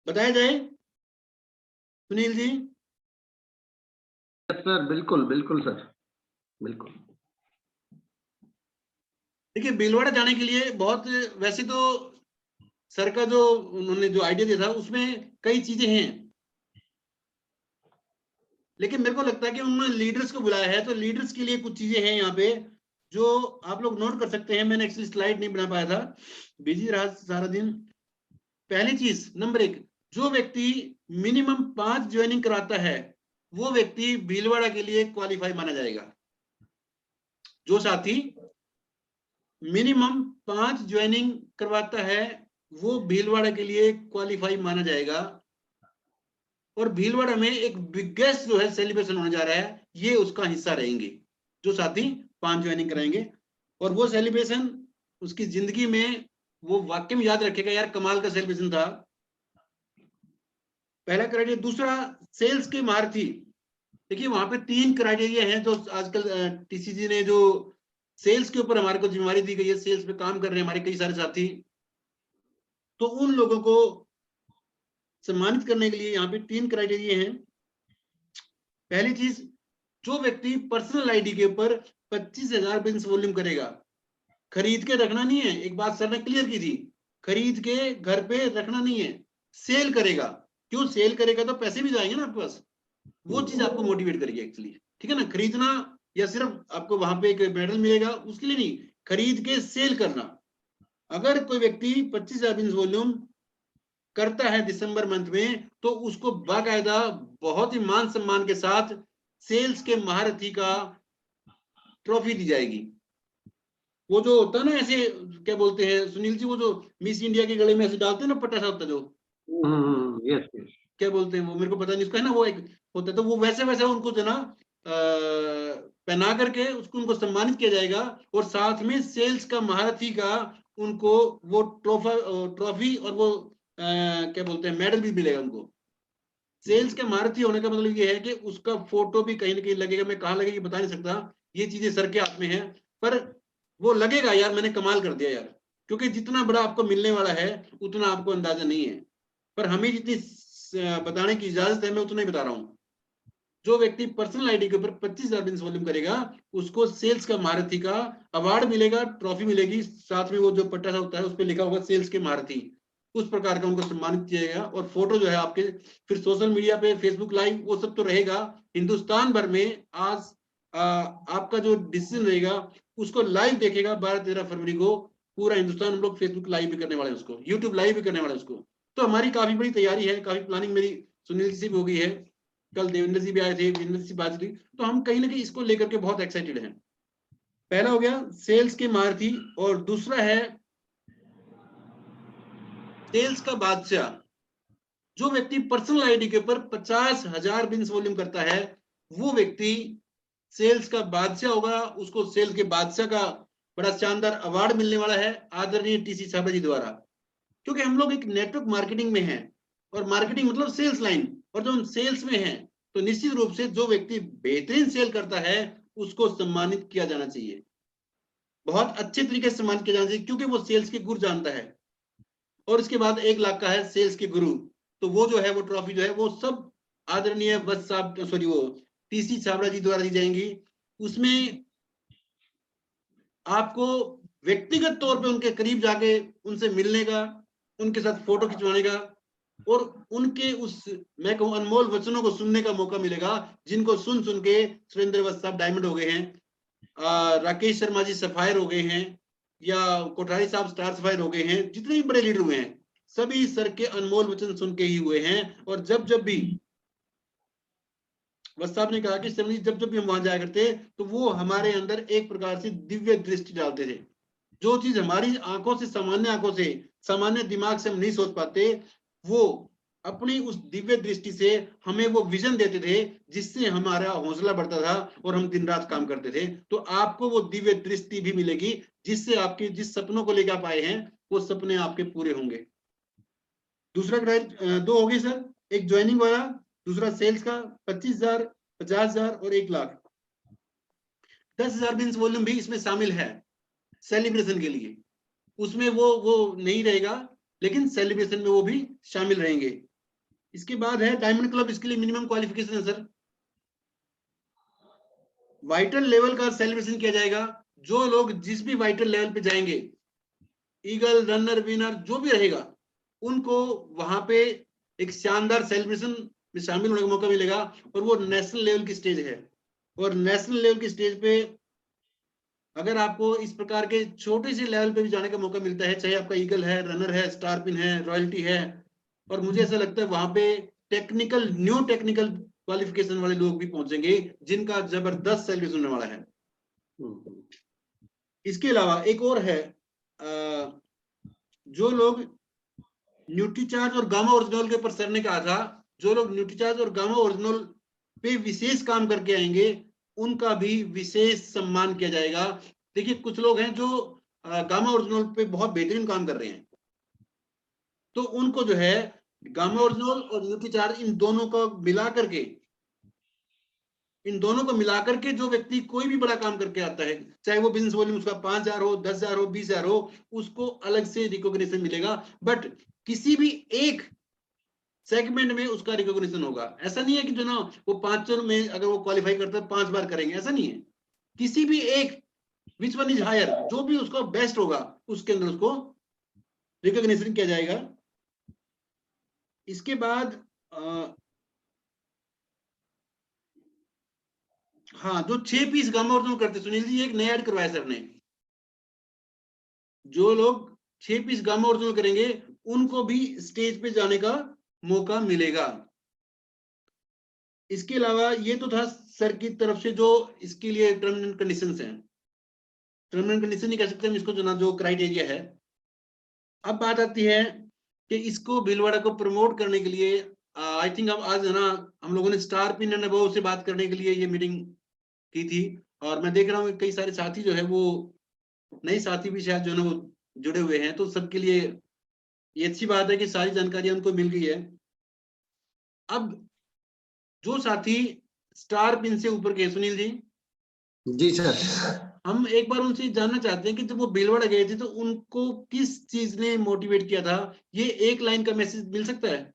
बताया जाए सुनील जी? सर बिल्कुल बिल्कुल सर, बिल्कुल। देखिए भीलवाड़ा जाने के लिए बहुत, वैसे तो सर का जो उन्होंने जो आइडिया दिया था उसमें कई चीजें हैं, लेकिन मेरे को लगता है कि उन्होंने लीडर्स को बुलाया है, तो लीडर्स के लिए कुछ चीजें हैं यहाँ पे जो आप लोग नोट कर सकते हैं। मैंने एक्चुअली स्लाइड नहीं बना पाया था, बिजी रहा सारा दिन। पहली चीज नंबर 1, जो व्यक्ति मिनिमम 5 ज्वाइनिंग कराता है वो व्यक्ति भीलवाड़ा के लिए क्वालिफाई माना जाएगा। जो साथी मिनिमम 5 ज्वाइनिंग करवाता है वो भीलवाड़ा के लिए क्वालिफाई माना जाएगा। और भीलवाड़ा में एक बिगेस्ट जो है सेलिब्रेशन होने जा रहा है, ये उसका हिस्सा रहेंगे जो साथी 5 ज्वाइनिंग कराएंगे। और वो सेलिब्रेशन उसकी जिंदगी में वो वाकई में याद रखेगा, यार कमाल का सेलिब्रेशन था। पहला क्राइटेरिया। दूसरा, सेल्स के महारथी। देखिए वहां पे 3 क्राइटेरिया हैं जो आजकल टीसीजी ने जो सेल्स के ऊपर हमारे को जिम्मेवारी दी गई है, सेल्स पे काम कर रहे हैं हमारे कई सारे साथी, तो उन लोगों को सम्मानित करने के लिए यहाँ पे 3 क्राइटेरिया हैं। पहली चीज, जो व्यक्ति पर्सनल आईडी के ऊपर 25,000 बिजनेस वॉल्यूम करेगा, खरीद के रखना नहीं है, एक बात सर ने क्लियर की थी, खरीद के घर पे रखना नहीं है, सेल करेगा। क्यों सेल करेगा? तो पैसे भी जाएंगे ना आपके पास, वो चीज आपको मोटिवेट करेगी एक्चुअली, ठीक है ना। खरीदना या सिर्फ आपको वहां पे एक मेडल मिलेगा उसके लिए नहीं, खरीद के सेल करना। अगर कोई व्यक्ति 25,000 बिजनेस वॉल्यूम करता है दिसंबर मंथ में, तो उसको बाकायदा बहुत ही मान सम्मान के साथ सेल्स के महारथी का ट्रॉफी दी जाएगी। वो जो होता है ना ऐसे, क्या बोलते हैं सुनील जी, वो जो मिस इंडिया के गले में ऐसे डालते हैं ना पटासा होता है जो, यस क्या बोलते हैं वो, मेरे को पता नहीं उसका है ना, वो एक होता है, तो वो वैसे वैसे उनको जो ना पहना करके उसको उनको सम्मानित किया जाएगा। और साथ में सेल्स का महारथी का उनको वो ट्रॉफी और वो क्या बोलते हैं मेडल भी मिलेगा उनको। सेल्स के महारथी होने का मतलब ये है कि उसका फोटो भी कहीं ना कहीं लगेगा, मैं कहाँ लगेगी बता नहीं सकता, ये चीजें सर के हाथ में है, पर वो लगेगा यार मैंने कमाल कर दिया यार, क्योंकि जितना बड़ा आपको मिलने वाला है उतना आपको अंदाजा नहीं है, पर हमें जितनी बताने की इजाजत है मैं उतना ही बता रहा हूँ। जो व्यक्ति पर्सनल आईडी के ऊपर 25,000 बिजनेस वॉल्यूम करेगा उसको सेल्स का महारथी का अवार्ड मिलेगा, ट्रॉफी मिलेगी, साथ में वो जो पट्टा सा होता है उस पर लिखा होगा सेल्स के महारथी, उस प्रकार का उनको सम्मानित किया जाएगा। और फोटो जो है आपके फिर सोशल मीडिया पे, फेसबुक लाइव, वो सब तो रहेगा हिंदुस्तान भर में। आज आपका जो डिसीजन रहेगा उसको लाइव देखेगा 12-13 फरवरी को पूरा हिंदुस्तान। हम लोग फेसबुक लाइव भी करने वाले हैं उसको, यूट्यूब लाइव भी करने वाले हैं उसको। तो हमारी काफी बड़ी तैयारी है, काफी प्लानिंग मेरी सुनील जी से भी हो गई है, कल देवेंद्र जी भी आए थे, वीरेंद्र जी से बात हुई, तो हम कहीं ना कहीं इसको लेकर के बहुत एक्साइटेड हैं। पहला हो गया सेल्स के महारथी, और दूसरा है सेल्स का बादशाह। जो व्यक्ति पर्सनल आईडी के ऊपर 50,000 बिजनेस वॉल्यूम करता है वो व्यक्ति सेल्स का बादशाह होगा। उसको सेल्स के बादशाह का बड़ा शानदार अवार्ड मिलने वाला है आदरणीय टीसी छाबड़ा जी द्वारा, क्योंकि हम लोग एक नेटवर्क मार्केटिंग में हैं, और मार्केटिंग मतलब सेल्स लाइन, और जब हम सेल्स में हैं तो निश्चित रूप से जो व्यक्ति बेहतरीन सेल करता है उसको सम्मानित किया जाना चाहिए, बहुत अच्छे तरीके से सम्मानित किया जाना चाहिए, क्योंकि वो सेल्स के गुर जानता है। और इसके बाद 1 लाख का है सेल्स के गुरु, तो वो जो है वो ट्रॉफी जो है वो सब आदरणीय बस साहब, सॉरी वो टीसी छाबड़ा जी द्वारा दी जाएंगी। उसमें आपको व्यक्तिगत तौर पे उनके करीब जाके उनसे मिलने का, उनके साथ फोटो खिंचवाने का, और उनके उस मैं कहूं अनमोल वचनों को सुनने का मौका मिलेगा, जिनको सुन सुन के सुरेंद्र वत्स साहब डायमंड हो गए हैं, राकेश शर्मा जी सफायर हो गए हैं, या कोठारी साहब स्टार सफायर हो गए हैं, जितने भी बड़े लीडर हुए हैं सभी सर के अनमोल वचन सुन के ही हुए हैं। और जब जब भी वत्स साहब ने कहा कि जब जब भी हम वहां जाया करते तो वो हमारे अंदर एक प्रकार से दिव्य दृष्टि डालते थे। जो चीज हमारी आंखों से, सामान्य दिमाग से हम नहीं सोच पाते, वो अपनी उस दिव्य दृष्टि से हमें वो विजन देते थे, जिससे हमारा हौसला बढ़ता था और हम दिन रात काम करते थे। तो आपको वो दिव्य दृष्टि भी मिलेगी, जिससे आपके जिस सपनों को लेकर आप आए हैं वो सपने आपके पूरे होंगे। दूसरा क्राइटेरिया 2 हो गई सर, एक ज्वाइनिंग वाला, दूसरा सेल्स का 25,000, 50,000 और 1 लाख। 10,000 बिजनेस वॉल्यूम भी इसमें शामिल है सेलिब्रेशन के लिए। उसमें वो नहीं रहेगा, लेकिन सेलिब्रेशन में वो भी शामिल रहेंगे। इसके बाद है डायमंड क्लब, इसके लिए मिनिमम क्वालिफिकेशन है सर, वाइटल लेवल का सेलिब्रेशन किया जाएगा। जो लोग जिस भी वाइटल लेवल पे जाएंगे, ईगल, रनर, विनर जो भी रहेगा, उनको वहां पे एक शानदार सेलिब्रेशन में शामिल होने का मौका मिलेगा। और वो नेशनल लेवल की स्टेज है, और नेशनल लेवल की स्टेज पे अगर आपको इस प्रकार के छोटे से लेवल पे भी जाने का मौका मिलता है, चाहे आपका ईगल है, रनर है, स्टार पिन है, रॉयल्टी है, और मुझे ऐसा लगता है वहां पे न्यू टेक्निकल क्वालिफिकेशन वाले लोग भी पहुंचेंगे, जिनका जबरदस्त सेलिब्रेशन होने वाला है। इसके अलावा एक और है, जो लोग न्यूट्रीचार्ज और गामा ओरिजिनल के ऊपर सर ने कहा था, जो लोग न्यूट्रीचार्ज और गामा ओरिजिनल पे विशेष काम करके आएंगे, उनका भी विशेष सम्मान किया जाएगा। देखिए कुछ लोग हैं जो गामा ओरिजिनल पे बहुत बेहतरीन काम कर रहे हैं, तो उनको जो है गामा ओरिजिनल और न्यूट्रीचार्ज इन दोनों को मिलाकर के जो व्यक्ति कोई भी बड़ा काम करके आता है, चाहे वो बिजनेस वॉल्यूम उसका 5,000 हो, 10,000 हो, 20,000 हो, उसको अलग से रिकॉग्निशन मिलेगा। बट किसी भी एक सेगमेंट में उसका रिकॉग्निशन होगा। ऐसा नहीं है कि जो ना वो 500 में अगर वो क्वालिफाई करता है 5 बार करेंगे, ऐसा नहीं है। किसी भी एक विच वन इज हायर, जो भी उसका बेस्ट होगा उसके अंदर उसको रिकॉग्निशन किया जाएगा। इसके बाद हाँ, जो 6 पीस गामा ओरिजिनल करते, सुनील जी एक नया ऐड करवाया सर ने, जो लोग 6 पीस गामा ओरिजिनल करेंगे उनको भी स्टेज पे जाने का मौका मिलेगा। इसके अलावा ये तो था सर की तरफ से जो इसके लिए टर्म एंड कंडीशंस हैं, टर्म एंड कंडीशन नहीं कह सकते हम इसको, जो क्राइटेरिया है। अब बात आती है कि इसको भीलवाड़ा को प्रमोट करने के लिए आई थिंक अब आज है ना हम लोगों ने स्टार पिन एंड अबव से बात करने के लिए ये मीटिंग की थी, और मैं देख रहा हूँ कई सारे साथी जो है वो नए साथी भी शायद जो है ना वो जुड़े हुए हैं, तो सबके लिए ये अच्छी बात है कि सारी जानकारी उनको मिल गई है। अब जो साथी स्टार पिन से ऊपर गए, सुनील जी सर, हम एक बार उनसे जानना चाहते हैं कि जब वो भीलवाड़ा गए थे तो उनको किस चीज ने मोटिवेट किया था, ये एक लाइन का मैसेज मिल सकता है?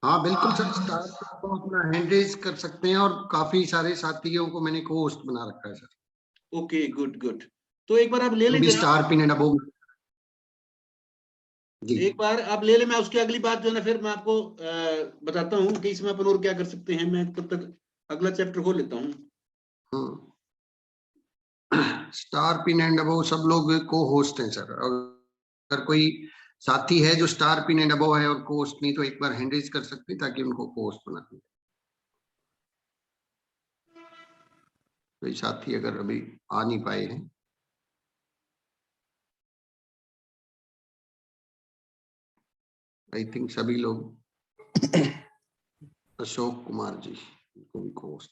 हाँ बिल्कुल सर, स्टार को अपना हैंड रेज कर सकते हैं, और काफी सारे साथियों को मैंने को होस्ट बना रखा है सर। Okay, good. तो एक बार आप ले लें स्टार पिन एंड अबव जी, एक बार आप ले ले। मैं उसकी अगली बात जो है ना फिर मैं आपको बताता हूँ कि इसमें अपन और क्या कर सकते हैं। मैं तब तक अगला चैप्टर खोल लेता हूँ। स्टार पिन एंड अबव सब लोग को होस्ट हैं सर। अगर कोई साथी है जो स्टार पिन एंड अबव है और को होस्ट नहीं, तो एक बार हैंड रेज कर सकते हैं ताकि उनको को होस्ट बना दें। कोई साथी अगर अभी आ नहीं पाए हैं, आई थिंक सभी लोग, अशोक कुमार जी को भी को होस्ट।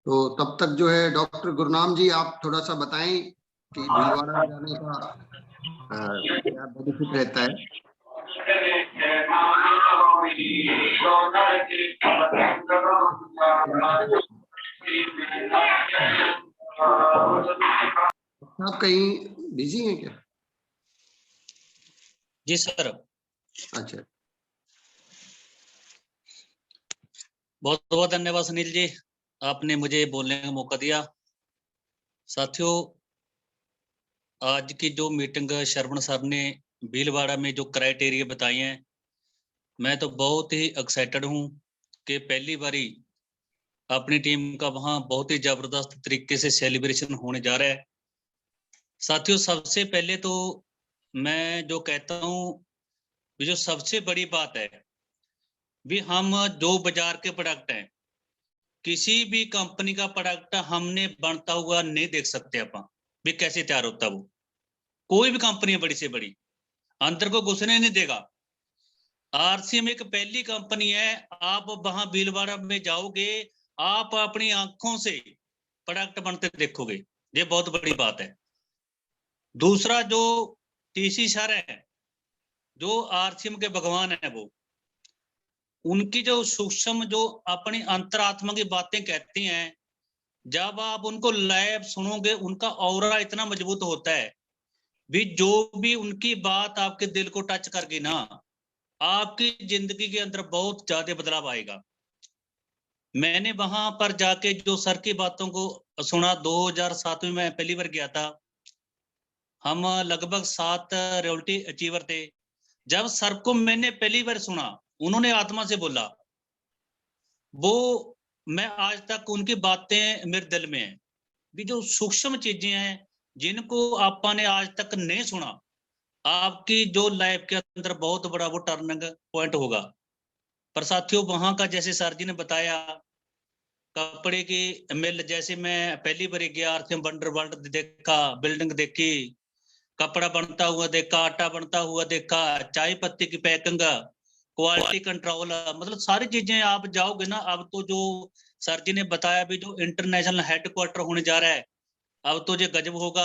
तो तब तक जो है डॉक्टर गुरनाम जी आप थोड़ा सा बताएं कि भीलवाड़ा जाने का क्या बेनिफिट रहता है। आप कहीं बिजी हैं क्या? जी सर। अच्छा, बहुत बहुत धन्यवाद सुनील जी, आपने मुझे बोलने का मौका दिया। साथियों, आज की जो मीटिंग श्रवण सर ने भीलवाड़ा में जो क्राइटेरिया बताए हैं, मैं तो बहुत ही एक्साइटेड हूं कि पहली बारी अपनी टीम का वहां बहुत ही जबरदस्त तरीके से सेलिब्रेशन होने जा रहा है। साथियों, सबसे पहले तो मैं जो कहता हूं, जो सबसे बड़ी बात है भी, हम जो बाजार के प्रोडक्ट हैं, किसी भी कंपनी का प्रोडक्ट हमने बनता हुआ नहीं देख सकते अपन भी कैसे तैयार होता वो। कोई भी कंपनी बड़ी से बड़ी अंदर को घुसने नहीं देगा। आरसीएम एक पहली कंपनी है, आप वहां भीलवाड़ा में जाओगे, आप अपनी आंखों से प्रोडक्ट बनते देखोगे, ये बहुत बड़ी बात है। दूसरा, जो टीसी सर है, जो आरसीएम के भगवान है, वो उनकी जो सूक्ष्म जो अपनी अंतरात्मा की बातें कहती हैं, जब आप उनको लाइव सुनोगे उनका ऑरा इतना मजबूत होता है भी, जो भी उनकी बात आपके दिल को टच करगी ना, आपकी जिंदगी के अंदर बहुत ज्यादा बदलाव आएगा। मैंने वहां पर जाके जो सर की बातों को सुना, 2007 में मैं पहली बार गया था। हम लगभग 7 रॉयल्टी अचीवर थे। जब सर को मैंने पहली बार सुना, उन्होंने आत्मा से बोला, वो मैं आज तक उनकी बातें मेरे दिल में है भी, जो सूक्ष्म चीजें हैं जिनको आपने आज तक नहीं सुना, आपकी जो लाइफ के अंदर बहुत बड़ा वो टर्निंग पॉइंट होगा। पर साथियों, वहां का जैसे सर जी ने बताया, कपड़े की मिल, जैसे मैं पहली बार गया, आरसीएम वंडर वर्ल्ड देखा, बिल्डिंग देखी, कपड़ा बनता हुआ देखा, आटा बनता हुआ देखा, चाय पत्ती की पैकिंग, क्वालिटी कंट्रोल, मतलब सारी चीजें आप जाओगे ना। अब तो जो सर जी ने बताया भी, जो इंटरनेशनल हेडक्वार्टर होने जा रहा है, अब तो ये गजब होगा।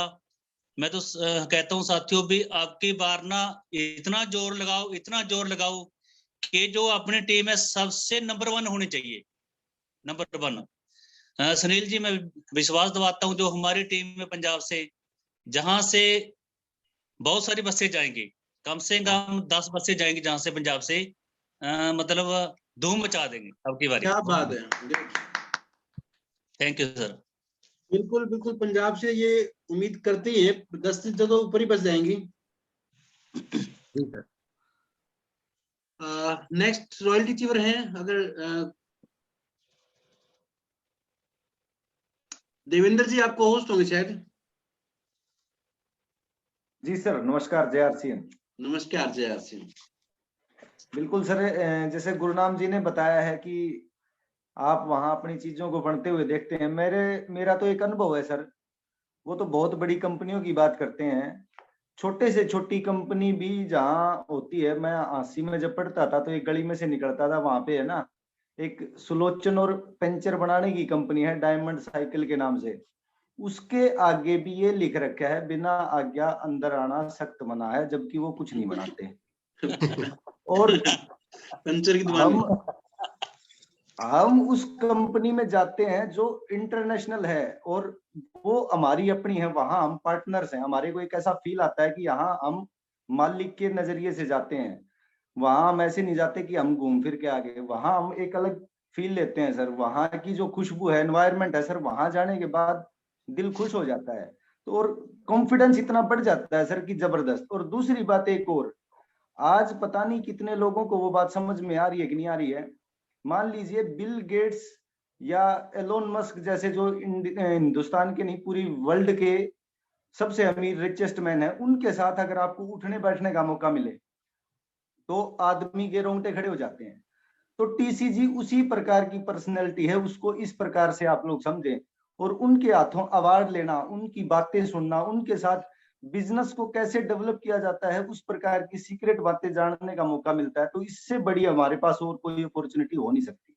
मैं तो कहता हूँ साथियों भी, आपकी बार ना इतना जोर लगाओ, इतना जोर लगाओ कि जो अपनी टीम है सबसे नंबर 1 होनी चाहिए, नंबर 1। सुनील जी, मैं विश्वास दिलाता हूँ, जो हमारी टीम है पंजाब से, जहां से बहुत सारी बसें जाएंगी, कम से कम 10 बसें जाएंगी जहां से, पंजाब से, मतलब धूम मचा देंगे अब की बारी। क्या बात है, थैंक यू सर। बिल्कुल बिल्कुल, पंजाब से ये उम्मीद करते ही है 10 से तो ऊपर ही बस जाएंगी। नेक्स्ट रॉयल्टी अचीवर हैं, अगर देवेंद्र जी आपको होस्ट होंगे शायद। जी सर, नमस्कार, जय आरसीएम। नमस्कार, जय आरसीएम। बिल्कुल सर, जैसे गुरुनाम जी ने बताया है कि आप वहां अपनी चीजों को बनते हुए देखते हैं। मेरा तो एक अनुभव है सर, वो तो बहुत बड़ी कंपनियों की बात करते हैं, छोटे से छोटी कंपनी भी जहाँ होती है। मैं 80 में जब पढ़ता था तो एक गली में से निकलता था, वहां पे है ना एक सुलोचन और पंचर बनाने की कंपनी है, डायमंड साइकिल के नाम से। उसके आगे भी ये लिख रखा है, बिना आज्ञा अंदर आना सख्त मना है, जबकि वो कुछ नहीं बनाते। और पंचर की दुकान हम उस कंपनी में जाते हैं जो इंटरनेशनल है, और वो हमारी अपनी है, वहां हम पार्टनर्स हैं। हमारे को एक ऐसा फील आता है कि यहाँ हम मालिक के नजरिए से जाते हैं, वहां हम ऐसे नहीं जाते कि हम घूम फिर के आगे। वहां हम एक अलग फील लेते हैं सर, वहां की जो खुशबू है, एनवायरनमेंट है सर, वहां जाने के बाद दिल खुश हो जाता है। तो और कॉन्फिडेंस इतना बढ़ जाता है सर कि जबरदस्त। और दूसरी बात एक और, आज पता नहीं कितने लोगों को वो बात समझ में आ रही है कि नहीं आ रही है। मान लीजिए बिल गेट्स या एलोन मस्क जैसे जो हिंदुस्तान के नहीं पूरी वर्ल्ड के सबसे अमीर रिचेस्ट मैन है, उनके साथ अगर आपको उठने बैठने का मौका मिले तो आदमी के रोंगटे खड़े हो जाते हैं। तो टीसीजी उसी प्रकार की पर्सनैलिटी है, उसको इस प्रकार से आप लोग समझें। और उनके हाथों अवार्ड लेना, उनकी बातें सुनना, उनके साथ बिजनेस को कैसे डेवलप किया जाता है, उस प्रकार की सीक्रेट बातें जानने का मौका मिलता है। तो इससे बड़ी हमारे पास और कोई अपॉर्चुनिटी हो नहीं सकती।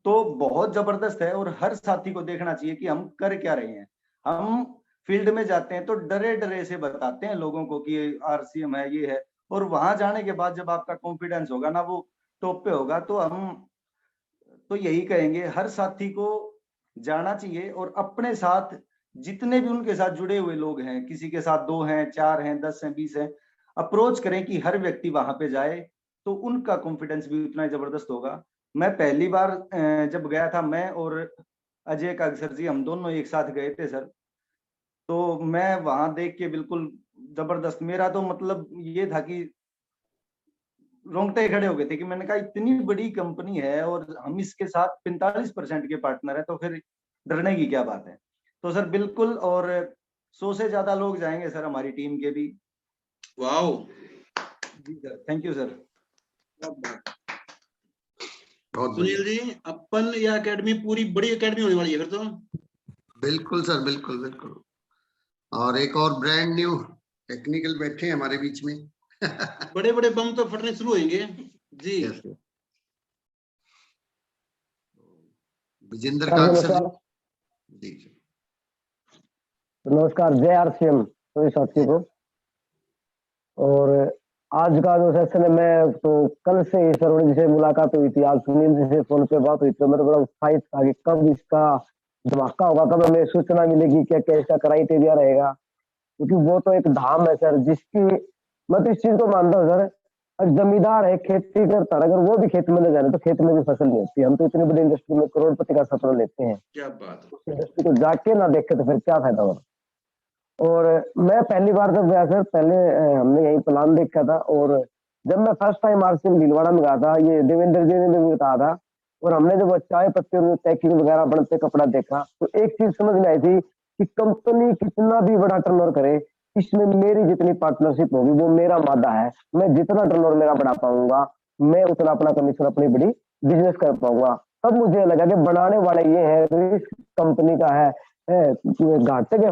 तो बहुत जबरदस्त है, और हर साथी को देखना चाहिए कि हम कर क्या रहे हैं। हम फील्ड में जाते हैं तो डरे डरे से बताते हैं लोगों को कि आरसीएम है, ये है, और वहां जाने के बाद जब आपका कॉन्फिडेंस होगा ना वो टॉप पे होगा, तो हम तो यही कहेंगे हर साथी को जाना चाहिए। और अपने साथ जितने भी उनके साथ जुड़े हुए लोग हैं, किसी के साथ 2 हैं, 4 हैं, 10 हैं, 20 हैं, अप्रोच करें कि हर व्यक्ति वहां पे जाए, तो उनका कॉन्फिडेंस भी उतना ही जबरदस्त होगा। मैं पहली बार जब गया था, मैं और अजय कागसर जी, हम दोनों एक साथ गए थे सर। तो मैं वहां देख के बिल्कुल जबरदस्त, मेरा तो मतलब ये था कि रोंगटे खड़े हो गए थे कि मैंने कहा इतनी बड़ी कंपनी है और हम इसके साथ 45% के पार्टनर है, तो फिर डरने की क्या बात है। तो सर बिल्कुल, और 100 से ज्यादा लोग जाएंगे सर हमारी टीम के भी। वाओ, जी सर, थैंक यू सर। बहुत सुनील जी, अपन यह एकेडमी पूरी बड़ी एकेडमी होने वाली है फिर तो। बिल्कुल सर, बिल्कुल बिल्कुल। और एक और ब्रांड न्यू टेक्निकल बैठे हैं हमारे बीच में। बड़े बड़े बम तो फटने शुरू होंगे जी। Yes, yes. विजेंद्र काकसर जी। नमस्कार, जय आरसीएम सभी साथियों को। और आज का जो सेशन है, मैं तो कल से ही सरवण जी से मुलाकात हुई थी, आज सुनील जी से फोन पे बात हुई, तो मैं तो बड़ा उत्साहित था कि कब इसका धमाका होगा, कब हमें सूचना मिलेगी, क्या क्या इसका क्राइटेरिया रहेगा, क्योंकि वो तो एक धाम है सर, जिसकी मैं तो इस चीज को मानता हूँ सर, अगर जमींदार है, खेती करता है, अगर वो भी खेत में न जाए तो खेत में भी फसल नहीं होती। हम तो इतनी बड़ी इंडस्ट्री में करोड़पति का सपना लेते हैं, क्या बात है। उस इंडस्ट्री को जाके ना देखे तो फिर क्या फायदा होगा। और मैं पहली बार जब गया सर, पहले हमने यही प्लान देखा था, और जब मैं फर्स्ट टाइम आरसीएम भीलवाड़ा में गया था, ये देवेंद्र जी ने भी बताया था, और हमने जब चाय पत्ती और पैकिंग वगैरह बनते कपड़ा देखा, तो एक चीज समझ में आई थी कि कंपनी कितना भी बड़ा टर्नओवर करे, इसमें मेरी जितनी पार्टनरशिप होगी वो मेरा मादा है, मैं जितना टर्नओवर मेरा बढ़ा पाऊंगा, मैं उतना अपना कमीशन अपनी बड़ी बिजनेस कर पाऊंगा। तब मुझे लगा कि बनाने वाले ये है, रिस्क कंपनी का है, घाटे के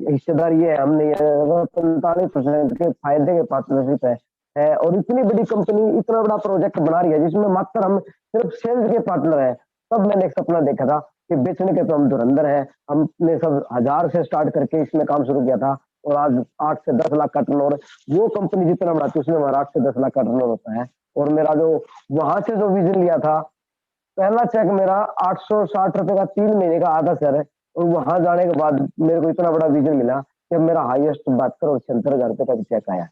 हिस्सेदार ये है, हमने 45% के फायदे के पार्टनरशिप है, और इतनी बड़ी कंपनी इतना बड़ा प्रोजेक्ट बना रही है जिसमें मात्र हम सिर्फ सेल्स के पार्टनर हैं। तब मैंने एक सपना देखा था कि बेचने के तो हम धुरंधर हैं, हमने सब 1000 से स्टार्ट करके इसमें काम शुरू किया था, और आज 8 से 10 लाख का टर्नओवर, वो कंपनी जितना बढ़ाती है उसमें हमारा 8 से 10 लाख का टर्नओवर होता है। और मेरा जो वहां से जो विजन लिया था, पहला चेक मेरा 860 रुपए का 3 महीने का आधा सर है, और वहां जाने के बाद मेरे को इतना बड़ा विजन मिला कि मेरा हाईएस्ट 72 और 76,000 रुपए का भी चेक आया।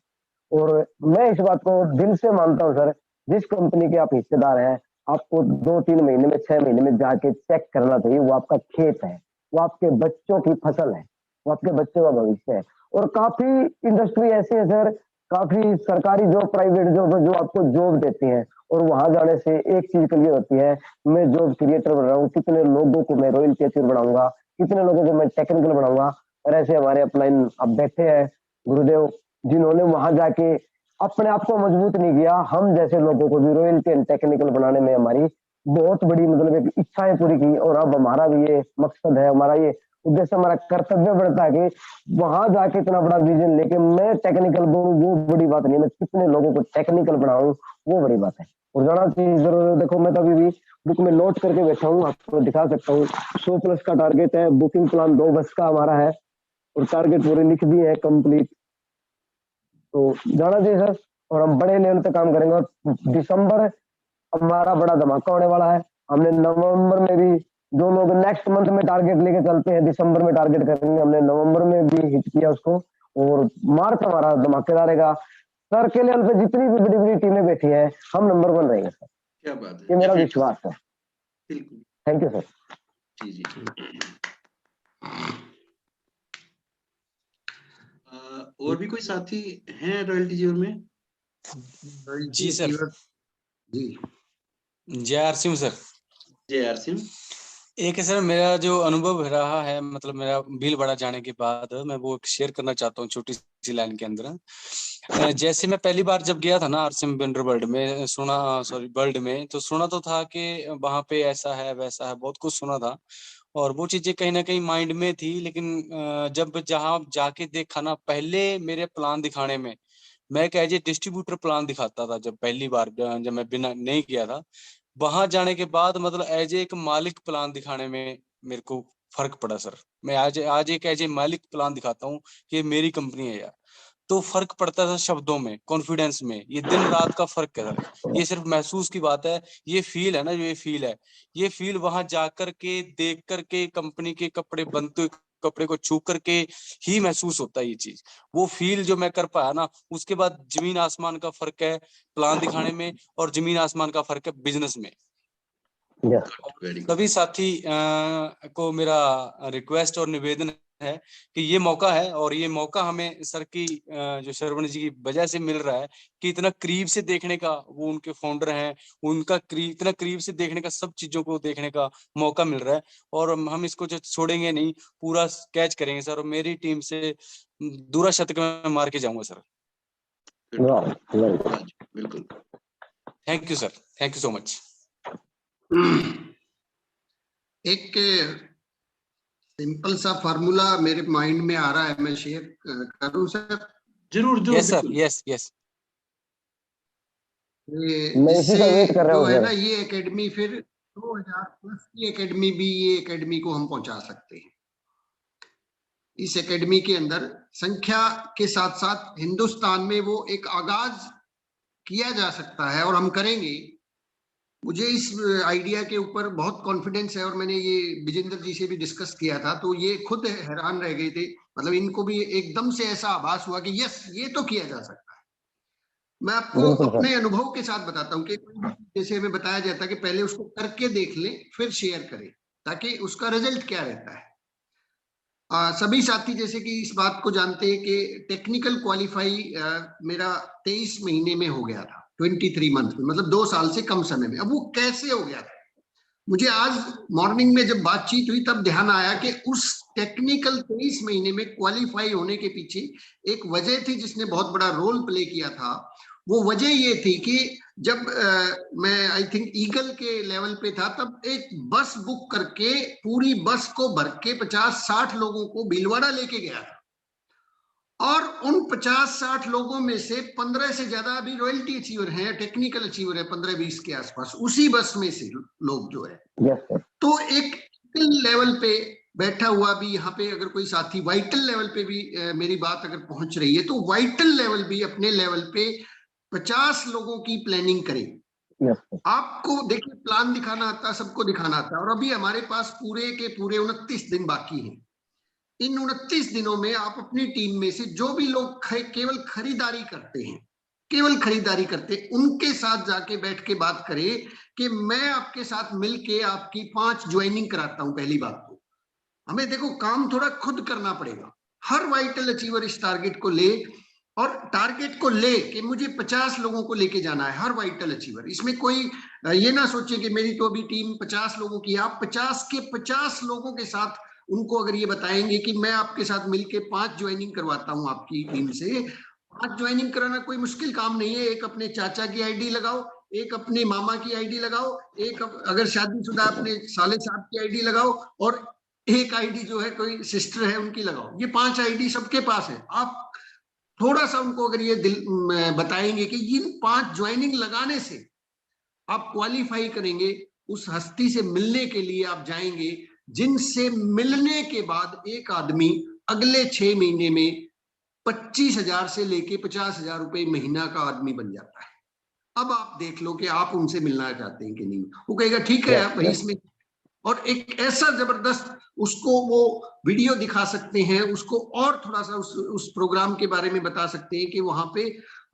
और मैं इस बात को दिल से मानता हूँ सर, जिस कंपनी के आप हिस्सेदार हैं, आपको 2-3 महीने में 6 महीने में जाके चेक करना चाहिए, वो आपका खेत है, वो आपके बच्चों की फसल है, वो आपके बच्चों का भविष्य है। और काफी इंडस्ट्री ऐसी है सर, काफी सरकारी जॉब, प्राइवेट जॉब जो आपको जॉब देती है, और वहां जाने से एक चीज क्लियर होती है, मैं जॉब क्रिएटर बन रहा हूँ, कितने लोगों को मैं रॉयल्टी अचीवर बनाऊंगा, कितने लोगों को मैं टेक्निकल बनाऊंगा। और ऐसे हमारे अपलाइन अब बैठे हैं गुरुदेव, जिन्होंने वहां जाके अपने आप को मजबूत नहीं किया, हम जैसे लोगों को भी रॉयल्टी एंड टेक्निकल बनाने में हमारी बहुत बड़ी मतलब एक इच्छाएं पूरी की। और अब हमारा भी ये मकसद है, हमारा ये उद्देश्य, हमारा कर्तव्य बढ़ता है कि वहां जाके इतना बड़ा विजन लेके मैं टेक्निकल बनूं, वो बड़ी बात नहीं, मैं कितने लोगों को टेक्निकल बनाऊं वो बड़ी बात है। और जाना चाहिए जरूर। देखो मैं तो अभी भी बुक में नोट करके बैठा हूँ, आपको दिखा सकता हूँ, 100+ का टारगेट है, बुकिंग प्लान 2 बस का हमारा है, और टारगेट पूरे लिख दिए है कंप्लीट। तो जाना चाहिए सर, और हम बड़े लेवल पे काम करेंगे। और दिसंबर हमारा बड़ा धमाका होने वाला है। हमने नवंबर में भी, जो लोग नेक्स्ट मंथ में टारगेट लेके चलते हैं दिसंबर में टारगेट करेंगे, हमने नवंबर में भी हिट किया उसको, और मार्च हमारा धमाकेदार रहेगा। सर के लेवल पे जितनी भी बड़ी बड़ी टीमें बैठी हैं, हम नंबर 1 रहेंगे सर, क्या बात है, ये मेरा विश्वास है। बिल्कुल। Thank you sir. जी जी। और भी कोई साथी हैं रॉयल्टी जीवन में? जी सर। जी जय आरसीएम सर। जय आरसीएम। एक है सर, मेरा जो अनुभव रहा है, मतलब मेरा भीलवाड़ा जाने के बाद, मैं वो शेयर करना चाहता हूँ छोटी सी लाइन के अंदर। जैसे मैं पहली बार जब गया था ना आरसीएम वर्ल्ड में, वर्ल्ड में, तो सुना तो था कि वहां पे ऐसा है वैसा है, बहुत कुछ सुना था, और वो चीजें कहीं ना कहीं माइंड में थी। लेकिन जब जहां जाके देखा ना, पहले मेरे प्लान दिखाने में मैं एक एज ए डिस्ट्रीब्यूटर प्लान दिखाता था, जब पहली बार जब मैं बिना नहीं किया था, वहां जाने के बाद मतलब एज एक मालिक प्लान दिखाने में मेरे को फर्क पड़ा सर। मैं आज एक एज ए मालिक प्लान दिखाता हूँ कि मेरी कंपनी है यार, तो फर्क पड़ता था शब्दों में, कॉन्फिडेंस में। ये दिन रात का फर्क है सर, ये सिर्फ महसूस की बात है। ये फील है ना, जो ये फील है, ये फील वहां जाकर के, देख करके, कंपनी के कपड़े बनते कपड़े को छू करके ही महसूस होता है ये चीज। वो फील जो मैं कर पाया ना, उसके बाद जमीन आसमान का फर्क है प्लान दिखाने में, और जमीन आसमान का फर्क है बिजनेस में। सभी साथी को मेरा रिक्वेस्ट और निवेदन है कि ये मौका है, और ये मौका हमें सर की जो श्रवण जी की वजह से मिल रहा है कि इतना करीब से देखने का, वो उनके फाउंडर हैं, उनका इतना करीब से देखने का, सब चीजों को देखने का मौका मिल रहा है। और हम इसको जो छोड़ेंगे नहीं, पूरा कैच करेंगे सर, और मेरी टीम से दूरा शतक में मार के जाऊंगा सर। बिल्कुल। Thank you sir, thank you so much. एक सिंपल सा फार्मूला मेरे माइंड में आ रहा है, मैं शेयर करूं सर? जरूर। Yes sir, yes. इससे जो है ना, ये एकेडमी फिर 2000+ की एकेडमी भी, ये एकेडमी को हम पहुंचा सकते हैं। इस एकेडमी के अंदर संख्या के साथ साथ हिंदुस्तान में वो एक आगाज किया जा सकता है और हम करेंगे। मुझे इस आइडिया के ऊपर बहुत कॉन्फिडेंस है और मैंने ये विजेंद्र जी से भी डिस्कस किया था, तो ये खुद हैरान रह गए थे, मतलब इनको भी एकदम से ऐसा आभास हुआ कि यस ये तो किया जा सकता है। मैं आपको अपने अनुभव के साथ बताता हूँ कि जैसे हमें बताया जाता है कि पहले उसको करके देख लें फिर शेयर करें, ताकि उसका रिजल्ट क्या रहता है। सभी साथी जैसे कि इस बात को जानते हैं कि टेक्निकल क्वालिफाई मेरा 23 महीने में हो गया था, 23 मंथ में, मतलब 2 साल से कम समय में। अब वो कैसे हो गया था, मुझे आज मॉर्निंग में जब बातचीत हुई तब ध्यान आया कि उस टेक्निकल 23 महीने में क्वालिफाई होने के पीछे एक वजह थी जिसने बहुत बड़ा रोल प्ले किया था। वो वजह ये थी कि जब मैं आई थिंक ईगल के लेवल पे था, तब एक बस बुक करके पूरी बस को भर के 50-60 लोगों को भीलवाड़ा लेके गया था, और उन 50-60 लोगों में से 15 से ज्यादा अभी रॉयल्टी अचीवर हैं, टेक्निकल अचीवर है 15-20 के आसपास, उसी बस में से लोग जो है। तो एक लेवल पे बैठा हुआ भी यहाँ पे अगर कोई साथी वाइटल लेवल पे भी मेरी बात अगर पहुंच रही है, तो वाइटल लेवल भी अपने लेवल पे 50 लोगों की प्लानिंग करें। आपको देखिए प्लान दिखाना आता है, सबको दिखाना आता है, और अभी हमारे पास पूरे के पूरे 29 दिन बाकी हैं। इन 29 दिनों में आप अपनी टीम में से जो भी लोग केवल खरीदारी करते हैं, उनके साथ जाके बैठ के बात करें कि मैं आपके साथ मिलके आपकी 5 ज्वाइनिंग कराता हूं। पहली बात तो हमें देखो काम थोड़ा खुद करना पड़ेगा। हर वाइटल अचीवर इस टारगेट को ले, और टारगेट को ले कि मुझे 50 लोगों को लेके जाना है, हर वाइटल अचीवर। इसमें कोई ये ना सोचे कि मेरी तो अभी टीम 50 लोगों की है। आप 50 के 50 लोगों के साथ उनको अगर ये बताएंगे कि मैं आपके साथ मिलके 5 ज्वाइनिंग करवाता हूं आपकी टीम से। 5 ज्वाइनिंग कराना कोई मुश्किल काम नहीं है। एक अपने चाचा की आईडी लगाओ, एक अपने मामा की आईडी लगाओ, एक अगर शादीशुदा अपने साले साहब की आईडी लगाओ, और एक आईडी जो है कोई सिस्टर है उनकी लगाओ। ये 5 आईडी सबके पास है। आप थोड़ा सा उनको अगर ये बताएंगे कि इन 5 ज्वाइनिंग लगाने से आप क्वालिफाई करेंगे, उस हस्ती से मिलने के लिए आप जाएंगे, जिनसे मिलने के बाद एक आदमी अगले 6 महीने में 25,000 से लेके 50,000 रुपए महीना का आदमी बन जाता है। अब आप देख लो कि आप उनसे मिलना चाहते हैं कि नहीं। वो कहेगा ठीक है आप इसमें, और एक ऐसा जबरदस्त उसको वो वीडियो दिखा सकते हैं, उसको और थोड़ा सा उस प्रोग्राम के बारे में बता सकते हैं कि वहां पे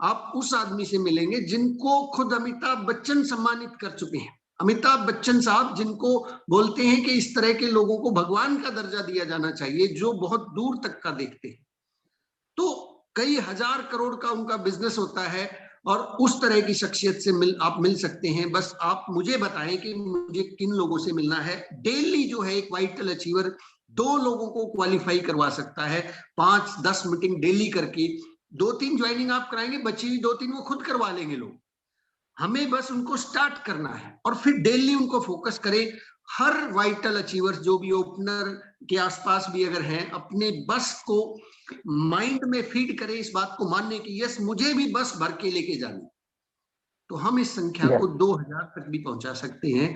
आप उस आदमी से मिलेंगे जिनको खुद अमिताभ बच्चन सम्मानित कर चुके हैं। अमिताभ बच्चन साहब जिनको बोलते हैं कि इस तरह के लोगों को भगवान का दर्जा दिया जाना चाहिए, जो बहुत दूर तक का देखते हैं। तो कई हजार करोड़ का उनका बिजनेस होता है, और उस तरह की शख्सियत से आप मिल सकते हैं। बस आप मुझे बताएं कि मुझे किन लोगों से मिलना है। डेली जो है एक वाइटल अचीवर 2 लोगों को क्वालिफाई करवा सकता है, 5-10 मीटिंग डेली करके। 2-3 ज्वाइनिंग आप कराएंगे, बची 2-3 वो खुद करवा लेंगे लोग। हमें बस उनको स्टार्ट करना है, और फिर डेली उनको फोकस करें। हर वाइटल अचीवर जो भी ओपनर के आसपास भी अगर हैं, अपने बस को माइंड में फीड करें इस बात को मानने की, यस मुझे भी बस भर के लेके जानी, तो हम इस संख्या को 2000 तक भी पहुंचा सकते हैं।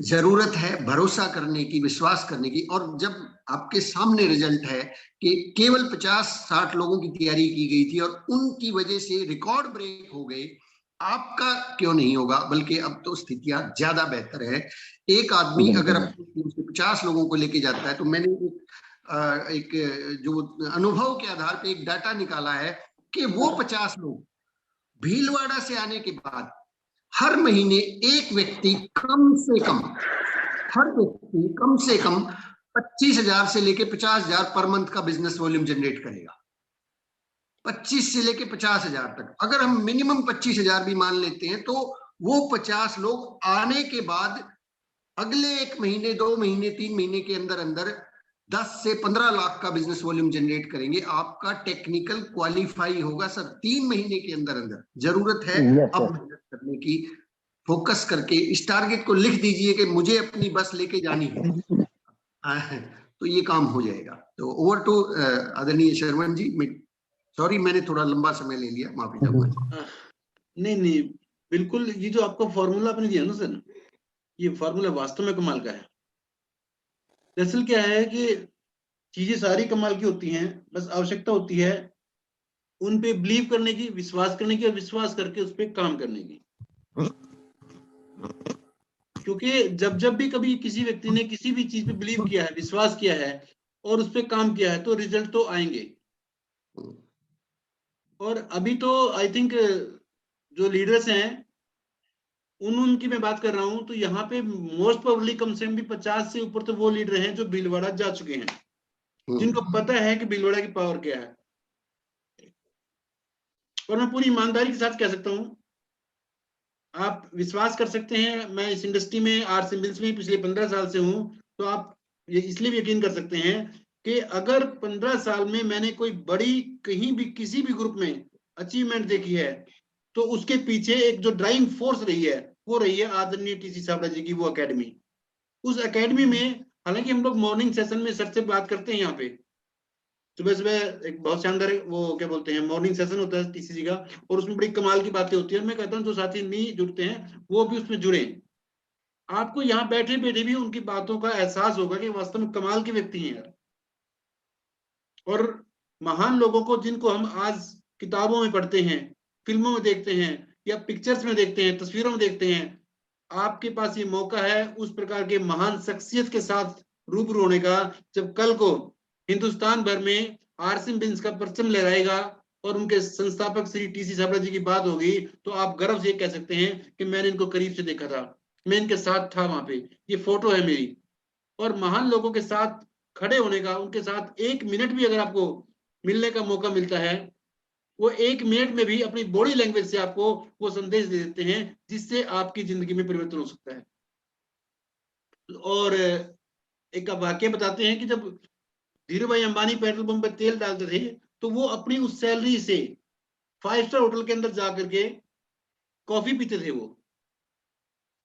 जरूरत है भरोसा करने की, विश्वास करने की। और जब आपके सामने रिजल्ट है कि केवल 50-60 लोगों की तैयारी की गई थी और उनकी वजह से रिकॉर्ड ब्रेक हो गए, आपका क्यों नहीं होगा? बल्कि अब तो स्थितियां ज्यादा बेहतर है। एक आदमी अगर अपनी टीम से 50 लोगों को लेके जाता है, तो मैंने एक जो अनुभव के आधार पे एक डाटा निकाला है कि वो 50 लोग भीलवाड़ा से आने के बाद हर महीने एक व्यक्ति कम से कम 25,000 से लेके 50,000 पर मंथ का बिजनेस वॉल्यूम जनरेट करेगा। 25 से लेके 50,000 तक। अगर हम मिनिमम 25,000 भी मान लेते हैं, तो वो 50 लोग आने के बाद अगले 1 महीने, 2 महीने, 3 महीने के अंदर अंदर 10 से 15 लाख का बिजनेस वॉल्यूम जनरेट करेंगे। आपका टेक्निकल क्वालिफाई होगा सर 3 महीने के अंदर अंदर। जरूरत है अब मेहनत करने की, फोकस करके इस टारगेट को लिख दीजिए कि मुझे अपनी बस लेके जानी है, तो ये काम हो जाएगा। तो ओवर टू आदरणीय शर्मन जी। सॉरी मैंने थोड़ा लंबा समय ले लिया, माफी चाहूंगा। नहीं बिल्कुल, ये जो आपका फॉर्मूला आपने दिया ना सर, ये फॉर्मूला वास्तव में कमाल का है। दरअसल क्या है कि चीजें सारी कमाल की होती हैं, बस आवश्यकता होती है उन पे बिलीव करने की, विश्वास करने की, और विश्वास करके उस पे काम करने की। क्योंकि जब जब भी कभी किसी व्यक्ति ने किसी भी चीज पे बिलीव किया है, विश्वास किया है और उस पे काम किया है, तो रिजल्ट तो आएंगे। और अभी तो आई थिंक जो लीडर्स हैं उनकी मैं बात कर रहा हूं, तो यहाँ पे मोस्ट प्रोबेबली कम से कम भी 50 से ऊपर तो वो लीडर हैं जो भीलवाड़ा जा चुके हैं, जिनको पता है कि भीलवाड़ा की पावर क्या है। और मैं पूरी ईमानदारी के साथ कह सकता हूं, आप विश्वास कर सकते हैं, मैं इस इंडस्ट्री में आरसी मिल्स में पिछले 15 साल से हूं, तो आप ये इसलिए भी यकीन कर सकते हैं कि अगर 15 साल में मैंने कोई बड़ी कहीं भी किसी भी ग्रुप में अचीवमेंट देखी है, तो उसके पीछे एक जो ड्राइविंग फोर्स रही है वो रही है आदरणीय टीसी सावड़ा जी की वो एकेडमी। उस एकेडमी में हालांकि हम लोग मॉर्निंग सेशन में सर से बात करते हैं, यहाँ पे सुबह सुबह एक बहुत शानदार वो क्या बोलते हैं मॉर्निंग सेशन होता है टीसीजी का, और उसमें बड़ी कमाल की बातें होती है। मैं कहता हूँ जो साथी नहीं जुड़ते हैं वो भी उसमें जुड़े। आपको यहाँ बैठे बैठे भी उनकी बातों का एहसास होगा कि वास्तव में कमाल के व्यक्ति हैं यार। और महान लोगों को जिनको हम आज किताबों में पढ़ते हैं, फिल्मों में देखते हैं, या पिक्चर्स में देखते हैं, तस्वीरों में देखते हैं, आपके पास ये मौका है उस प्रकार के महान शख्सियत के साथ रूबरू होने का, जब कल को हिंदुस्तान भर में आरसीएम बिल्स का परचम लहराएगा और उनके संस्थापक श्री टीसी सावड़ा जी की बात होगी, तो आप गर्व से कह सकते हैं कि मैंने इनको करीब से देखा था, मैं इनके साथ था वहां पे, ये फोटो है मेरी। और महान लोगों के साथ खड़े होने का, उनके साथ एक मिनट भी अगर आपको मिलने का मौका मिलता है, वो एक मिनट में भी अपनी बॉडी लैंग्वेज से आपको वो संदेश दे देते हैं जिससे आपकी जिंदगी में परिवर्तन हो सकता है। और एक वाक्य बताते हैं कि जब धीरू भाई अंबानी पेट्रोल पंप पर तेल डालते थे, तो वो अपनी उस सैलरी से 5 स्टार होटल के अंदर जाकर के कॉफी पीते थे। वो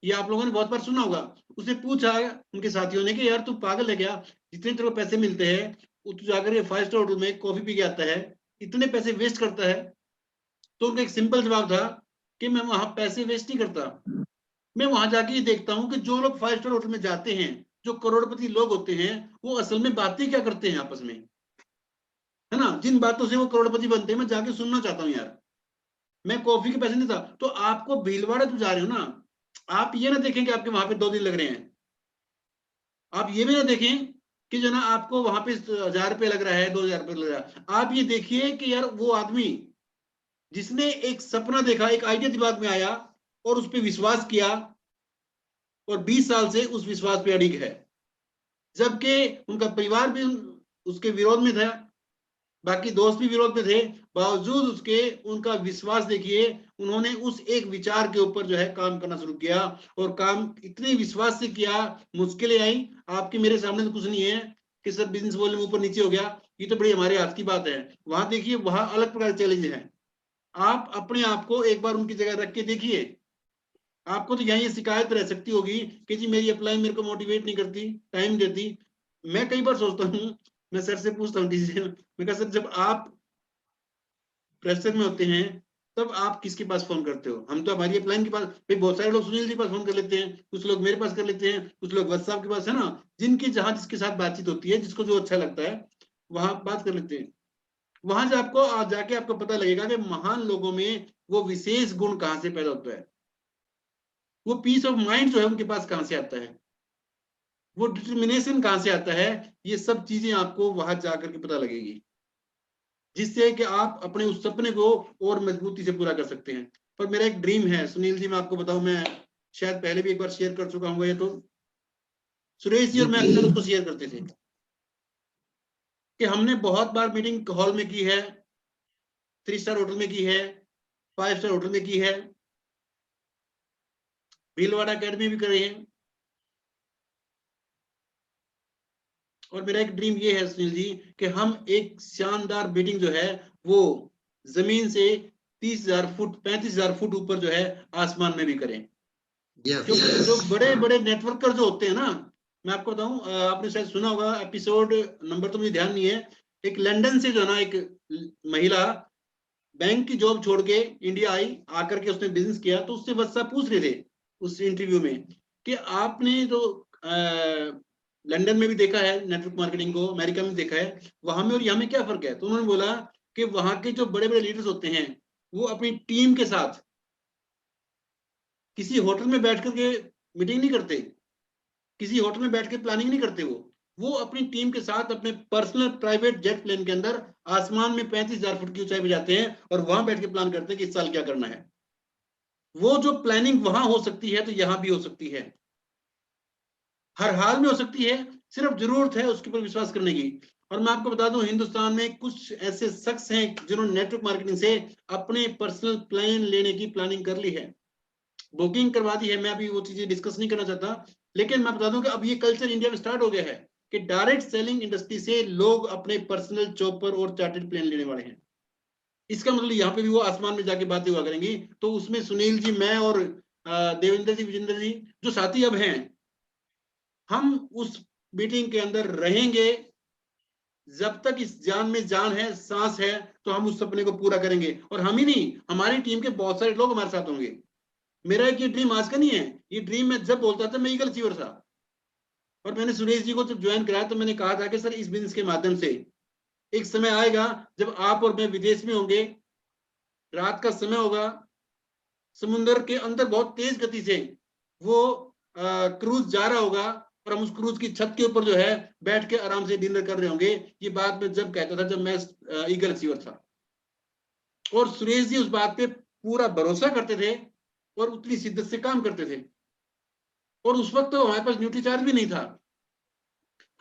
ये आप लोगों ने बहुत बार सुना होगा। उसने पूछा उनके साथियों ने कि यार तू पागल है क्या, जितने तेरे को पैसे मिलते हैं वो तू जाकर के 5 स्टार होटल में कॉफी पी के आता है, इतने पैसे वेस्ट करता है। तो उनका एक सिंपल जवाब था कि मैं वहां पैसे वेस्ट नहीं करता, मैं वहां जाके ये देखता हूं कि जो लोग 5 स्टार होटल में जाते हैं, जो करोड़पति लोग होते हैं, वो असल में बातें क्या करते हैं आपस में, है ना, जिन बातों से वो करोड़पति बनते हैं, मैं जाके सुनना चाहता हूँ यार, मैं कॉफी के पैसे नहीं था। तो आपको भीलवाड़ा जो जा रहे हो ना, आप ये ना देखें कि आपके वहां पे 2 दिन लग रहे हैं, आप ये भी ना देखें कि जो ना आपको वहां पे 1000 रुपये लग रहा है, 2000 रुपये लग रहा है। आप ये देखिए कि यार वो आदमी जिसने एक सपना देखा, एक आइडिया दिमाग में आया और उस पर विश्वास किया, और 20 साल से उस विश्वास पे अड़िग है, जबकि उनका परिवार भी उसके विरोध में था, बाकी दोस्त भी विरोध में थे, बावजूद उसके उनका विश्वास देखिए, उन्होंने उस एक विचार के ऊपर जो है काम करना शुरू किया, और काम इतने विश्वास से किया, मुश्किलें आई, आपके मेरे सामने तो कुछ नहीं है कि सर बिजनेस वॉल्यूम ऊपर नीचे हो गया, ये तो बड़ी हमारे हाथ की बात है। वहां देखिए, वहां अलग प्रकार के चैलेंज है। आप अपने आप को एक बार उनकी जगह रख के देखिए, आपको तो यही शिकायत रह सकती होगी कि जी मेरी अप्लाई मेरे को मोटिवेट नहीं करती, टाइम देती। मैं कई बार सोचता हूँ, मैं सर से पूछता हूँ डीसी, मैं कहा सर जब आप प्रेशर में होते हैं तब आप किसके पास फोन करते हो? हम तो हमारी अपलाइन के पास, भाई बहुत सारे लोग सुनील जी के पास फोन कर लेते हैं, कुछ लोग मेरे पास कर लेते हैं, कुछ लोग वत्स साहब के पास, है ना, जिनकी जहां जिसके साथ बातचीत होती है, जिसको जो अच्छा लगता है वहां बात कर लेते हैं। वहां जाके आपको पता लगेगा कि महान लोगों में वो विशेष गुण कहाँ से पैदा होता है, वो पीस ऑफ माइंड जो है उनके पास कहां से आता है, वो डिटर्मिनेशन कहां से आता है, ये सब चीजें आपको वहां जाकर के पता लगेगी, जिससे कि आप अपने उस सपने को और मजबूती से पूरा कर सकते हैं। पर मेरा एक ड्रीम है सुनील जी, मैं आपको बताऊं, मैं शायद पहले भी एक बार शेयर कर चुका हूँ, ये तो सुरेश जी और मैं अक्सर उसको शेयर करते थे कि हमने बहुत बार मीटिंग हॉल में की है, 3 स्टार होटल में की है, 5 स्टार होटल में की है, भीलवाड़ा अकेडमी भी करे हैं। और मेरा एक ड्रीम ये है सुनील जी कि हम एक शानदार मीटिंग जो है वो जमीन से 30,000 फुट 35,000 फुट ऊपर जो है आसमान में भी करें। क्योंकि जो बड़े बड़े नेटवर्कर जो होते हैं ना, मैं आपको बताऊं, आपने शायद सुना होगा, एपिसोड नंबर तो मुझे ध्यान नहीं है, एक लंदन से जो है ना एक महिला बैंक की जॉब छोड़ के इंडिया आई, आकर के उसने बिजनेस किया, तो उससे वत्स साहब पूछ रहे थे उस इंटरव्यू में कि आपने जो लंदन में भी देखा है नेटवर्क मार्केटिंग को, अमेरिका में देखा है, वहां में और यहाँ में क्या फर्क है। तो उन्होंने बोला कि वहां के जो बड़े बड़े लीडर्स होते हैं वो अपनी टीम के साथ किसी होटल में बैठ करके मीटिंग नहीं करते, किसी होटल में बैठ के प्लानिंग नहीं करते, वो अपनी टीम के साथ अपने पर्सनल प्राइवेट जेट प्लेन के अंदर आसमान में 35,000 फुट की ऊंचाई पे जाते हैं और वहां बैठ के प्लान करते हैं कि इस साल क्या करना है। वो जो प्लानिंग वहां हो सकती है तो यहां भी हो सकती है, हर हाल में हो सकती है, सिर्फ जरूरत है उसके ऊपर विश्वास करने की। और मैं आपको बता दूं, हिंदुस्तान में कुछ ऐसे शख्स हैं जिन्होंने नेटवर्क मार्केटिंग से अपने पर्सनल प्लेन लेने की प्लानिंग कर ली है, बुकिंग करवा दी है। मैं अभी वो चीजें डिस्कस नहीं करना चाहता, लेकिन मैं बता दूं कि अब ये कल्चर इंडिया में स्टार्ट हो गया है कि डायरेक्ट सेलिंग इंडस्ट्री से लोग अपने पर्सनल चॉपर और चार्टर्ड प्लेन लेने वाले हैं। इसका मतलब यहाँ पे भी वो आसमान में जाके बातें हुआ करेंगी। तो उसमें सुनील जी, मैं और देवेंद्र जी, विजेंद्र जी जो साथी अब हैं, हम उस मीटिंग के अंदर रहेंगे। जब तक इस जान में जान है, सांस है, तो हम उस सपने को पूरा करेंगे। और हम ही नहीं, हमारी टीम के बहुत सारे लोग हमारे साथ होंगे। मेरा एक ये ड्रीम आज का नहीं है, ये ड्रीम मैं जब बोलता था मैं ईगल अचीवर था। और मैंने सुरेश जी को जब ज्वाइन कराया तो मैंने कहा था कि सर इस बिजनेस के माध्यम से एक समय आएगा जब आप और मैं विदेश में होंगे, रात का समय होगा, समुद्र के अंदर बहुत तेज गति से वो क्रूज जा रहा होगा और हम उस क्रूज की छत के ऊपर जो है बैठ के आराम से डिनर कर रहे होंगे। ये बात मैं जब कहता था जब मैं ईगल अचीवर था। और सुरेश जी उस बात पे पूरा भरोसा करते थे और उतनी शिद्दत से काम करते थे। और उस वक्त तो हमारे पास न्यूट्री चार्ज भी नहीं था।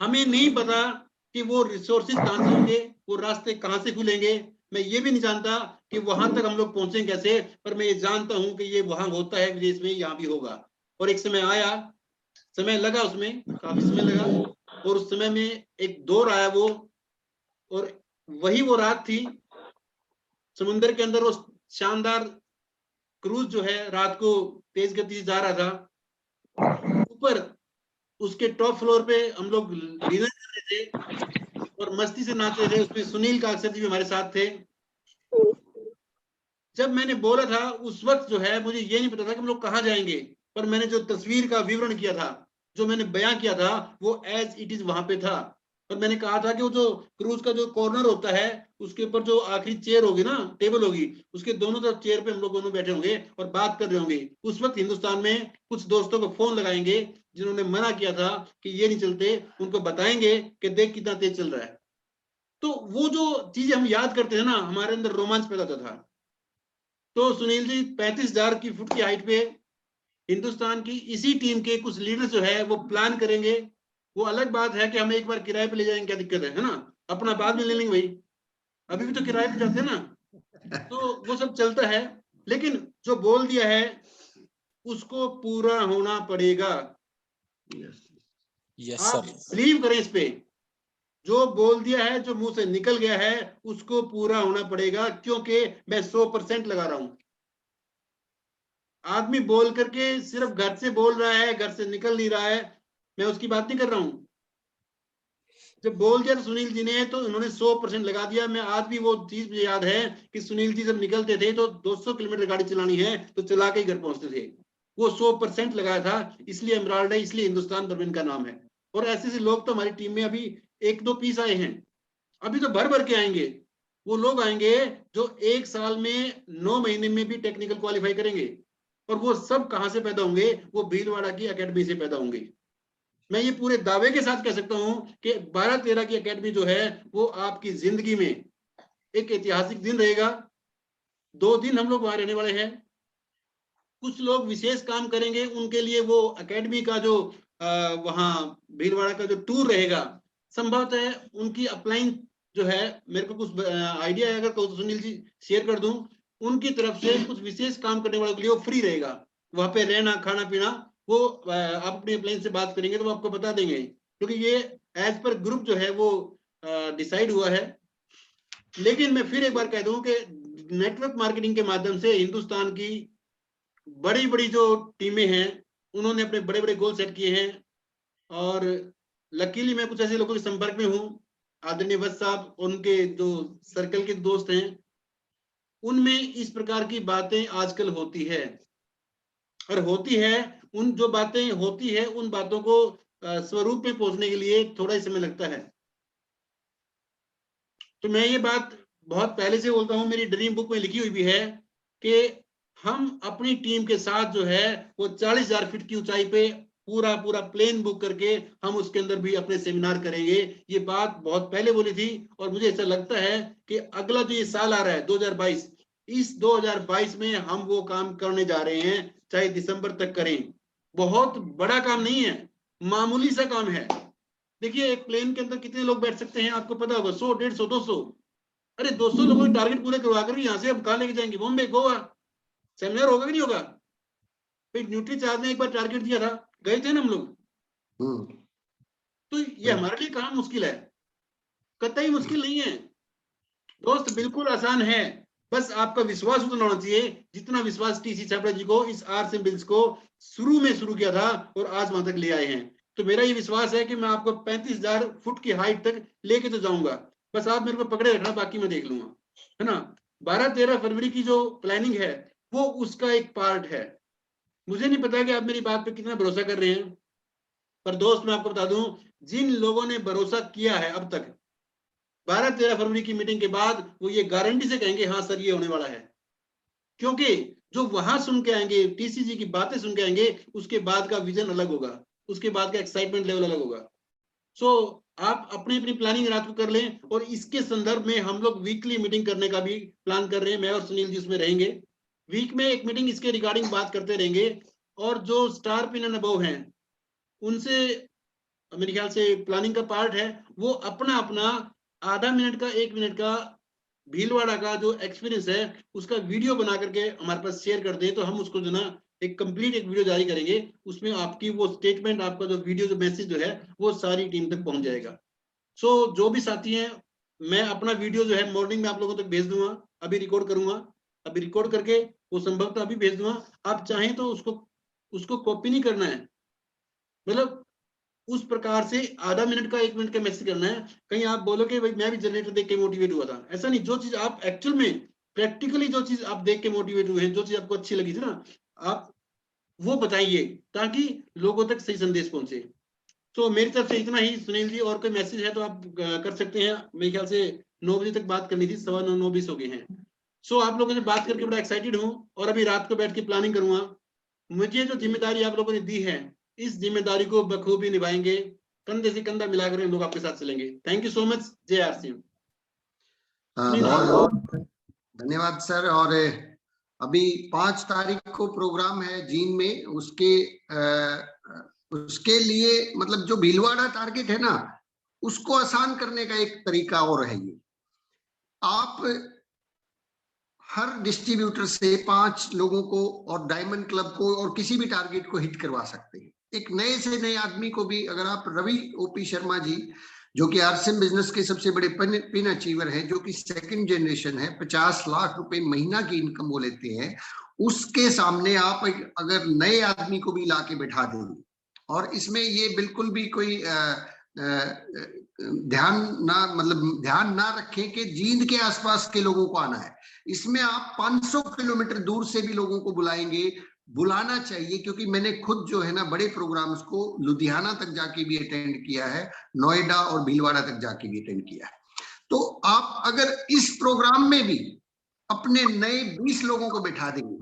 हमें नहीं पता कि वो रिसोर्सेज कहां से होंगे, वो रास्ते कहां से खुलेंगे। मैं ये भी नहीं जानता कि वहां तक हम लोग पहुंचे कैसे, पर मैं ये जानता हूं कि ये वहां होता है विदेश में, यहाँ भी होगा। और एक समय आया, समय लगा, उसमें काफी समय लगा, और उस समय में एक दौर आया वो, और वही वो रात थी समुद्र के अंदर। वो शानदार क्रूज जो है रात को तेज गति से जा रहा था, ऊपर उसके टॉप फ्लोर पे हम लोग डिनर कर रहे थे और मस्ती से नाचते थे। उसमें सुनील काकसर जी भी हमारे साथ थे। जब मैंने बोला था उस वक्त जो है मुझे ये नहीं पता था कि हम लोग कहाँ जाएंगे, पर मैंने जो तस्वीर का विवरण किया था, जो मैंने बयां किया था, वो एज इट इज वहां पे था। और मैंने कहा था कि वो जो क्रूज का जो कॉर्नर होता है उसके ऊपर जो आखिरी चेयर होगी ना, टेबल होगी, उसके दोनों तरफ चेयर पे हम लोग दोनों बैठे होंगे और बात कर रहे होंगे। उस वक्त हिंदुस्तान में कुछ दोस्तों को फोन लगाएंगे जिन्होंने मना किया था कि ये नहीं चलते, उनको बताएंगे कि देख कितना तेज चल रहा है। तो वो जो चीजें हम याद करते हैं ना, हमारे अंदर रोमांच पैदा होता था। तो सुनील जी 35,000 की फुट की हाइट पे हिंदुस्तान की इसी टीम के कुछ लीडर जो है वो प्लान करेंगे। वो अलग बात है कि हम एक बार किराए पे ले जाएंगे, क्या दिक्कत है ना, अपना बाद में ले लेंगे भाई, अभी भी तो किराए पे जाते हैं ना। तो वो सब चलता है, लेकिन जो बोल दिया है उसको पूरा होना पड़ेगा। यस आप सर। बिलीव करें इस पे, जो बोल दिया है, जो मुंह से निकल गया है, उसको पूरा होना पड़ेगा, क्योंकि मैं 100% लगा रहा हूं। आदमी बोल करके सिर्फ घर से बोल रहा है, घर से निकल नहीं रहा है, मैं उसकी बात नहीं कर रहा हूं। जब बोल दिया तो सुनील जी ने, तो उन्होंने 100% लगा दिया। मैं आज भी वो चीज मुझे याद है कि सुनील जी जब निकलते थे तो 200 किलोमीटर गाड़ी चलानी है तो चला के ही घर पहुंचते थे। वो 100% लगाया था, इसलिए एमराल्ड है, इसलिए हिंदुस्तान बर्मिन का नाम है। और ऐसे ऐसे लोग तो हमारी टीम में अभी 1-2 पीस आए हैं, अभी तो भर भर के आएंगे। वो लोग आएंगे जो 1 साल में 9 महीने में भी टेक्निकल क्वालिफाई करेंगे। और वो सब कहां से पैदा होंगे? वो भीलवाड़ा की एकेडमी से पैदा होंगे। मैं ये पूरे दावे के साथ कह सकता हूं कि 12-13 की एकेडमी जो है वो आपकी जिंदगी में एक ऐतिहासिक दिन रहेगा। 2 दिन हम लोग वहां रहने वाले हैं। कुछ लोग विशेष काम करेंगे, उनके लिए वो एकेडमी का जो वहां भीलवाड़ा का जो टूर रहेगा, संभवतः है उनकी अपलाइन जो है, मेरे को कुछ आइडिया है, अगर तो सुनील जी शेयर कर दूं, उनकी तरफ से कुछ विशेष काम करने वालों के लिए वो फ्री रहेगा। वहां पे रहना, खाना पीना, वो आप अपनी अपलाइन से बात करेंगे तो वो आपको बता देंगे, क्योंकि ये एज पर ग्रुप जो है वो डिसाइड हुआ है। लेकिन मैं फिर एक बार कह दूं कि नेटवर्क मार्केटिंग के माध्यम से हिंदुस्तान की बड़ी बड़ी जो टीमें हैं उन्होंने अपने बड़े बड़े गोल सेट किए हैं। और लकीली मैं कुछ ऐसे लोगों के संपर्क में हूँ, आदरणीय वत्स साहब, उनके जो सर्कल के दोस्त हैं, उनमें इस प्रकार की बातें आजकल होती है। और होती है, उन जो बातें होती है उन बातों को स्वरूप में पहुंचने के लिए थोड़ा ही समय लगता है। तो मैं ये बात बहुत पहले से बोलता हूँ, मेरी ड्रीम बुक में लिखी हुई भी है कि हम अपनी टीम के साथ जो है वो 40,000 फीट की ऊंचाई पे पूरा प्लेन बुक करके हम उसके अंदर भी अपने सेमिनार करेंगे। ये बात बहुत पहले बोली थी और मुझे ऐसा लगता है कि अगला जो ये साल आ रहा है 2022, इस 2022 में हम वो काम करने जा रहे हैं, चाहे दिसंबर तक करें। बहुत बड़ा काम नहीं है, मामूली सा काम है। देखिए एक प्लेन के अंदर कितने लोग बैठ सकते हैं आपको पता होगा, 100, 150, 200। अरे 200 लोगों के टारगेट पूरे करवा कर यहाँ से हम कहाँ लेके जाएंगे? बॉम्बे, गोवा सेमिनार होगा कि नहीं होगा? भाई न्यूट्री चार्ज ने एक बार टारगेट दिया था, गए थे ना हम लोग। तो ये हमारे लिए काम मुश्किल है? कतई मुश्किल नहीं है दोस्त, बिल्कुल आसान है। बस आपका विश्वास उतना होना चाहिए जितना विश्वास टीसी छाबड़ा जी को इस आरसीएम बिल्ड्स को शुरू में शुरू किया था और आज वहां तक ले आए हैं। तो मेरा ये विश्वास है कि मैं आपको 35,000 फुट की हाइट तक लेके तो जाऊंगा, बस आप मेरे को पकड़े रखना, बाकी मैं देख लूंगा, है ना। 12-13 फरवरी की जो प्लानिंग है वो उसका एक पार्ट है। मुझे नहीं पता कि आप मेरी बात पे कितना भरोसा कर रहे हैं, पर दोस्त मैं आपको बता दूं, जिन लोगों ने भरोसा किया है अब तक, 12-13 फरवरी की मीटिंग के बाद वो ये गारंटी से कहेंगे हाँ सर ये होने वाला है। क्योंकि जो वहां सुन के आएंगे, टीसीजी की बातें सुन के आएंगे, उसके बाद का विजन अलग होगा, उसके बाद का एक्साइटमेंट लेवल अलग होगा। सो आप अपनी अपनी प्लानिंग रात को कर लें और इसके संदर्भ में हम लोग वीकली मीटिंग करने का भी प्लान कर रहे हैं। मैं और सुनील जी उसमें रहेंगे, वीक में एक मीटिंग इसके रिगार्डिंग बात करते रहेंगे। और जो स्टार पिन एंड अबव हैं उनसे मेरे ख्याल से प्लानिंग का पार्ट है, वो अपना अपना आधा मिनट का 1 मिनट का भीलवाड़ा का जो एक्सपीरियंस है उसका वीडियो बना करके हमारे पास शेयर कर दे, तो हम उसको जो ना एक कंप्लीट एक वीडियो जारी करेंगे। उसमें आपकी वो स्टेटमेंट, आपका जो वीडियो जो मैसेज जो है वो सारी टीम तक पहुंच जाएगा। सो जो भी साथी हैं, मैं अपना वीडियो जो है मॉर्निंग में आप लोगों तक भेज दूंगा, अभी रिकॉर्ड करूंगा, अभी रिकॉर्ड करके वो संभवतः अभी भेज दूंगा। आप चाहें तो उसको कॉपी नहीं करना है, मतलब उस प्रकार से आधा मिनट का 1 मिनट का मैसेज करना है। कहीं आप बोलो कि भाई मैं भी जनरेटर देख के मोटिवेट हुआ था, ऐसा नहीं। जो चीज आप एक्चुअल में प्रैक्टिकली जो चीज आप देख के मोटिवेट हुए हैं, जो चीज आपको अच्छी लगी थी ना, आप वो बताइए ताकि लोगों तक सही संदेश पहुंचे। तो मेरी तरफ से इतना ही। सुनील जी और कोई मैसेज है तो आप कर सकते हैं। मेरे ख्याल से 9 बजे तक बात करनी थी, 9:15 हो गए हैं। सो आप लोगों से बात करके बड़ा एक्साइटेड हूँ और अभी रात को बैठ के प्लानिंग करूंगा। मुझे जो जिम्मेदारी आप लोगों ने दी है, इस जिम्मेदारी को बखूबी निभाएंगे, कंधे से कंधा मिलाकर हम लोग आपके साथ चलेंगे। Thank you so much. जय आरसीएम। बहुत धन्यवाद सर। और अभी 5 तारीख को प्रोग्राम है जींद में, उसके लिए मतलब जो भीलवाड़ा टारगेट है ना, उसको आसान करने का एक तरीका और है। ये आप हर डिस्ट्रीब्यूटर से 5 लोगों को और डायमंड क्लब को और किसी भी टारगेट को हिट करवा सकते हैं। एक नए से नए आदमी को भी, अगर आप रवि ओपी शर्मा जी जो कि आरसीएम बिजनेस के सबसे बड़े पिन अचीवर हैं, जो कि 2nd जनरेशन है, 50 लाख रुपए महीना की इनकम वो लेते हैं, उसके सामने आप अगर नए आदमी को भी लाके बैठा देंगे, और इसमें ये बिल्कुल भी कोई ध्यान ना रखें कि जींद के आसपास के लोगों को आना है। इसमें आप 500 किलोमीटर दूर से भी लोगों को बुलाना चाहिए, क्योंकि मैंने खुद जो है ना बड़े प्रोग्राम्स को लुधियाना तक जाके भी अटेंड किया है, नोएडा और भीलवाड़ा तक जाके भी अटेंड किया है। तो आप अगर इस प्रोग्राम में भी अपने नए 20 लोगों को बैठा देंगे,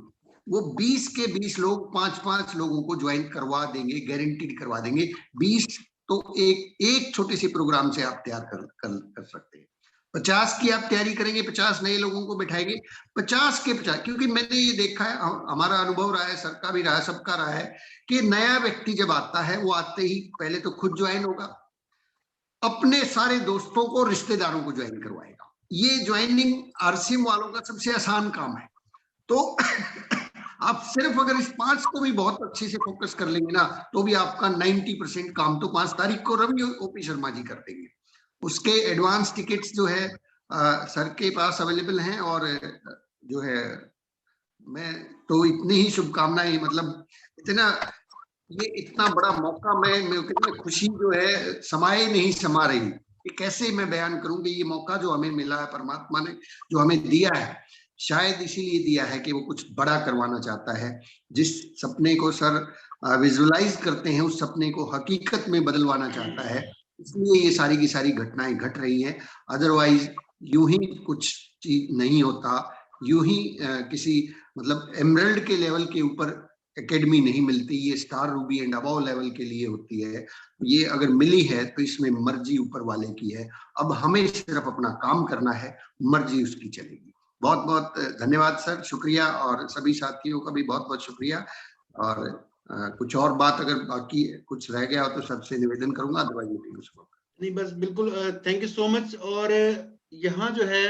वो 20 के 20 लोग 5-5 लोगों को ज्वाइन करवा देंगे, गारंटीड करवा देंगे। 20 तो एक छोटे से प्रोग्राम से आप तैयार कर सकते हैं। 50 की आप तैयारी करेंगे, 50 नए लोगों को बैठाएंगे, 50 के 50। क्योंकि मैंने ये देखा है, हमारा अनुभव रहा है, सर का भी रहा है, सबका रहा है, कि नया व्यक्ति जब आता है वो आते ही पहले तो खुद ज्वाइन होगा, अपने सारे दोस्तों को, रिश्तेदारों को ज्वाइन करवाएगा। ये ज्वाइनिंग आरसीएम वालों का सबसे आसान काम है। तो आप सिर्फ अगर इस 5 को भी बहुत अच्छे से फोकस कर लेंगे ना, तो भी आपका 90% काम तो 5 तारीख को रवि ओपी शर्मा जी कर देंगे। उसके एडवांस टिकट्स जो है सर के पास अवेलेबल हैं, और जो है मैं तो इतनी ही शुभकामनाएं, मतलब इतना बड़ा मौका, मैं कितनी खुशी जो है समाये नहीं समा रही, कि कैसे मैं बयान करूंगी। ये मौका जो हमें मिला है, परमात्मा ने जो हमें दिया है, शायद इसीलिए दिया है कि वो कुछ बड़ा करवाना चाहता है। जिस सपने को सर विजुअलाइज करते हैं उस सपने को हकीकत में बदलवाना चाहता है, इसलिए ये सारी की सारी घटनाएं घट रही हैं। अदरवाइज यूं ही कुछ चीज नहीं होता, यूं ही किसी मतलब एमरल्ड के लेवल के ऊपर एकेडमी नहीं मिलती, ये star Ruby and above level के लिए होती है। ये अगर मिली है तो इसमें मर्जी ऊपर वाले की है। अब हमें सिर्फ अपना काम करना है, मर्जी उसकी चलेगी। बहुत बहुत धन्यवाद सर, शुक्रिया, और सभी साथियों का भी बहुत बहुत शुक्रिया। और कुछ और बात अगर बाकी कुछ रह गया हो तो सबसे निवेदन करूंगा, अदरवाइज मीटिंग उसको नहीं, बस बिल्कुल थैंक यू सो मच। और यहाँ जो है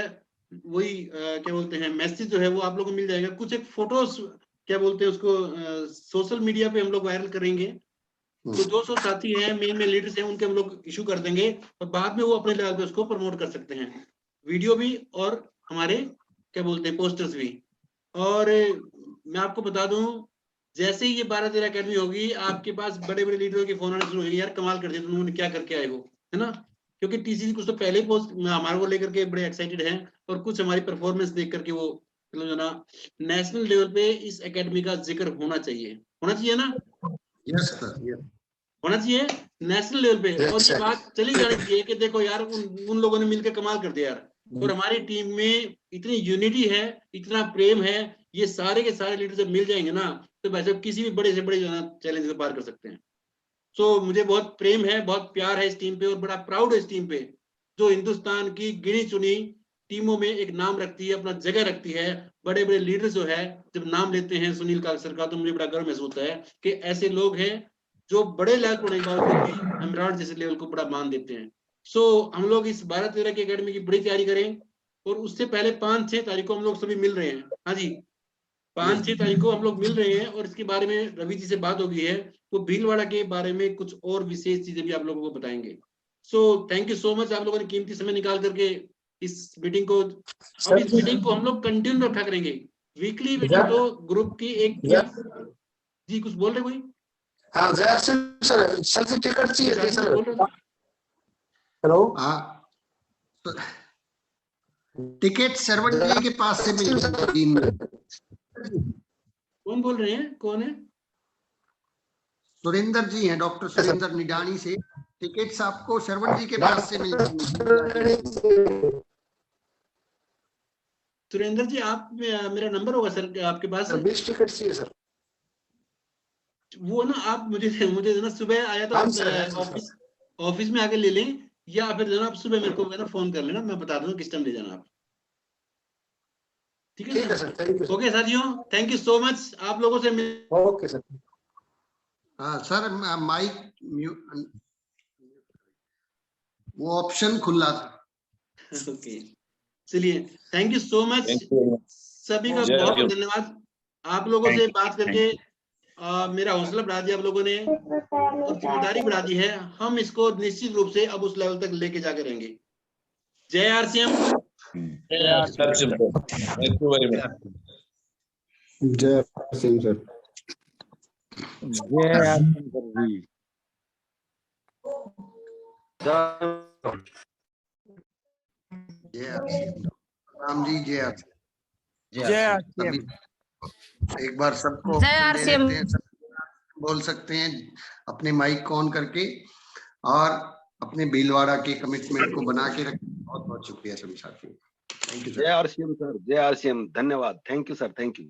वही क्या बोलते हैं मैसेज जो है वो आप लोगों को मिल जाएगा। कुछ एक फोटोज क्या बोलते हैं उसको सोशल मीडिया पे हम लोग वायरल करेंगे, तो 200 साथी हैं, मेन लीडर्स हैं, उनके हम लोग इशू कर देंगे और बाद में वो अपने लेवल पे उसको प्रमोट कर सकते हैं, वीडियो भी और हमारे क्या बोलते हैं पोस्टर्स भी। और मैं आपको बता दूं, जैसे ही ये 12-13 अकेडमी होगी, आपके पास बड़े बड़े लीडरों के फोन आने शुरू हो गए, यार कमाल कर दिया तुम लोगों ने, क्या करके आए हो, है ना। क्योंकि टीसीसी कुछ तो पहले ही पोस्ट हमारे को लेकर के बड़े एक्साइटेड हैं, और कुछ हमारी परफॉर्मेंस देख करके वो मतलब जो ना नेशनल लेवल पे इस एकेडमी का जिक्र होना चाहिए ना। यस सर, यस होना चाहिए नेशनल लेवल पे। और ये बात चली जानी चाहिए कि देखो यार उन लोगों ने मिलकर कमाल कर दिया यार, और हमारी टीम में इतनी यूनिटी है, इतना प्रेम है, ये सारे के सारे लीडर जब मिल जाएंगे ना तो भाई साहब किसी भी बड़े से बड़े जो है चैलेंज को पार कर सकते हैं। सो मुझे बहुत प्रेम है, बहुत प्यार है इस टीम पे, और बड़ा प्राउड है इस टीम पे, जो हिंदुस्तान की गिनी चुनी टीमों में एक नाम रखती है, अपना जगह रखती है। बड़े बड़े लीडर जो है जब नाम लेते हैं सुनील काकसर का, तो मुझे बड़ा गर्व महसूस होता है कि ऐसे लोग हैं जो बड़े लेवल पर एमराल्ड जैसे लेवल को बड़ा मान देते हैं। सो हम लोग इस 12-13 की एकेडमी की बड़ी तैयारी करें, और उससे पहले 5-6 तारीख को हम लोग सभी मिल रहे हैं। हाँ जी, 5-6 तारीख को हम लोग मिल रहे हैं, और इसके बारे में रवि जी से बात हो गई है, वो भीलवाड़ा के बारे में कुछ और विशेष चीजें भी आप लोगों को बताएंगे। So thank you so much, आप लोगों ने कीमती समय निकाल करके इस मीटिंग को, अब इस मीटिंग को हम लोग कंटिन्यू रखा करेंगे, वीकली मीटिंग तो ग्रुप की एक जी कुछ बोल रहे कोई? हाँ सर, सेल्फी टिकट चाहिए सर। हेलो, हाँ टिकट सर्वन जी के पास से मिल। कौन बोल रहे हैं, कौन है? सुरेंद्र जी हैं, डॉक्टर सुरेंद्र निडानी से। टिकट्स आपको शरवण जी के पास से मिल। सुरेंद्र जी, आप मेरा नंबर होगा सर आपके पास? 20 टिकट चाहिए सर। वो ना आप मुझे ना सुबह आया तो ऑफिस में आके ले लें, या फिर जो ना आप सुबह मेरे को ना फोन कर लेना, मैं बता दूंगा किस टाइम ले जाना आप। ठीक है सर, थैंक यू। ओके साथियों, थैंक यू सो मच, आप लोगों से मिल। Okay sir. हाँ सर, माइक वो ऑप्शन खुला था। ओके, चलिए, थैंक यू सो मच सभी का, बहुत बहुत धन्यवाद। आप लोगों से बात करके मेरा हौसला बढ़ा दिया आप लोगों ने, और जिम्मेदारी बढ़ा दी है। हम इसको निश्चित रूप से अब उस लेवल तक लेके जाकर रहेंगे। जय आरसीएम। जय RCM thank you very much. जय आरसीएम सर। जय आरसीएम सर जी। जय आरसीएम राम जी, जय आरसीएम। जय आरसीएम। एक बार सबको जय आरसीएम बोल सकते हैं अपने माइक ऑन करके, और अपने भीलवाड़ा के कमिटमेंट को बना के रखें। बहुत बहुत शुक्रिया सभी साथियों, थैंक यू सर। जय आरसीएम सर, जय आरसीएम, धन्यवाद, thank you sir, thank you.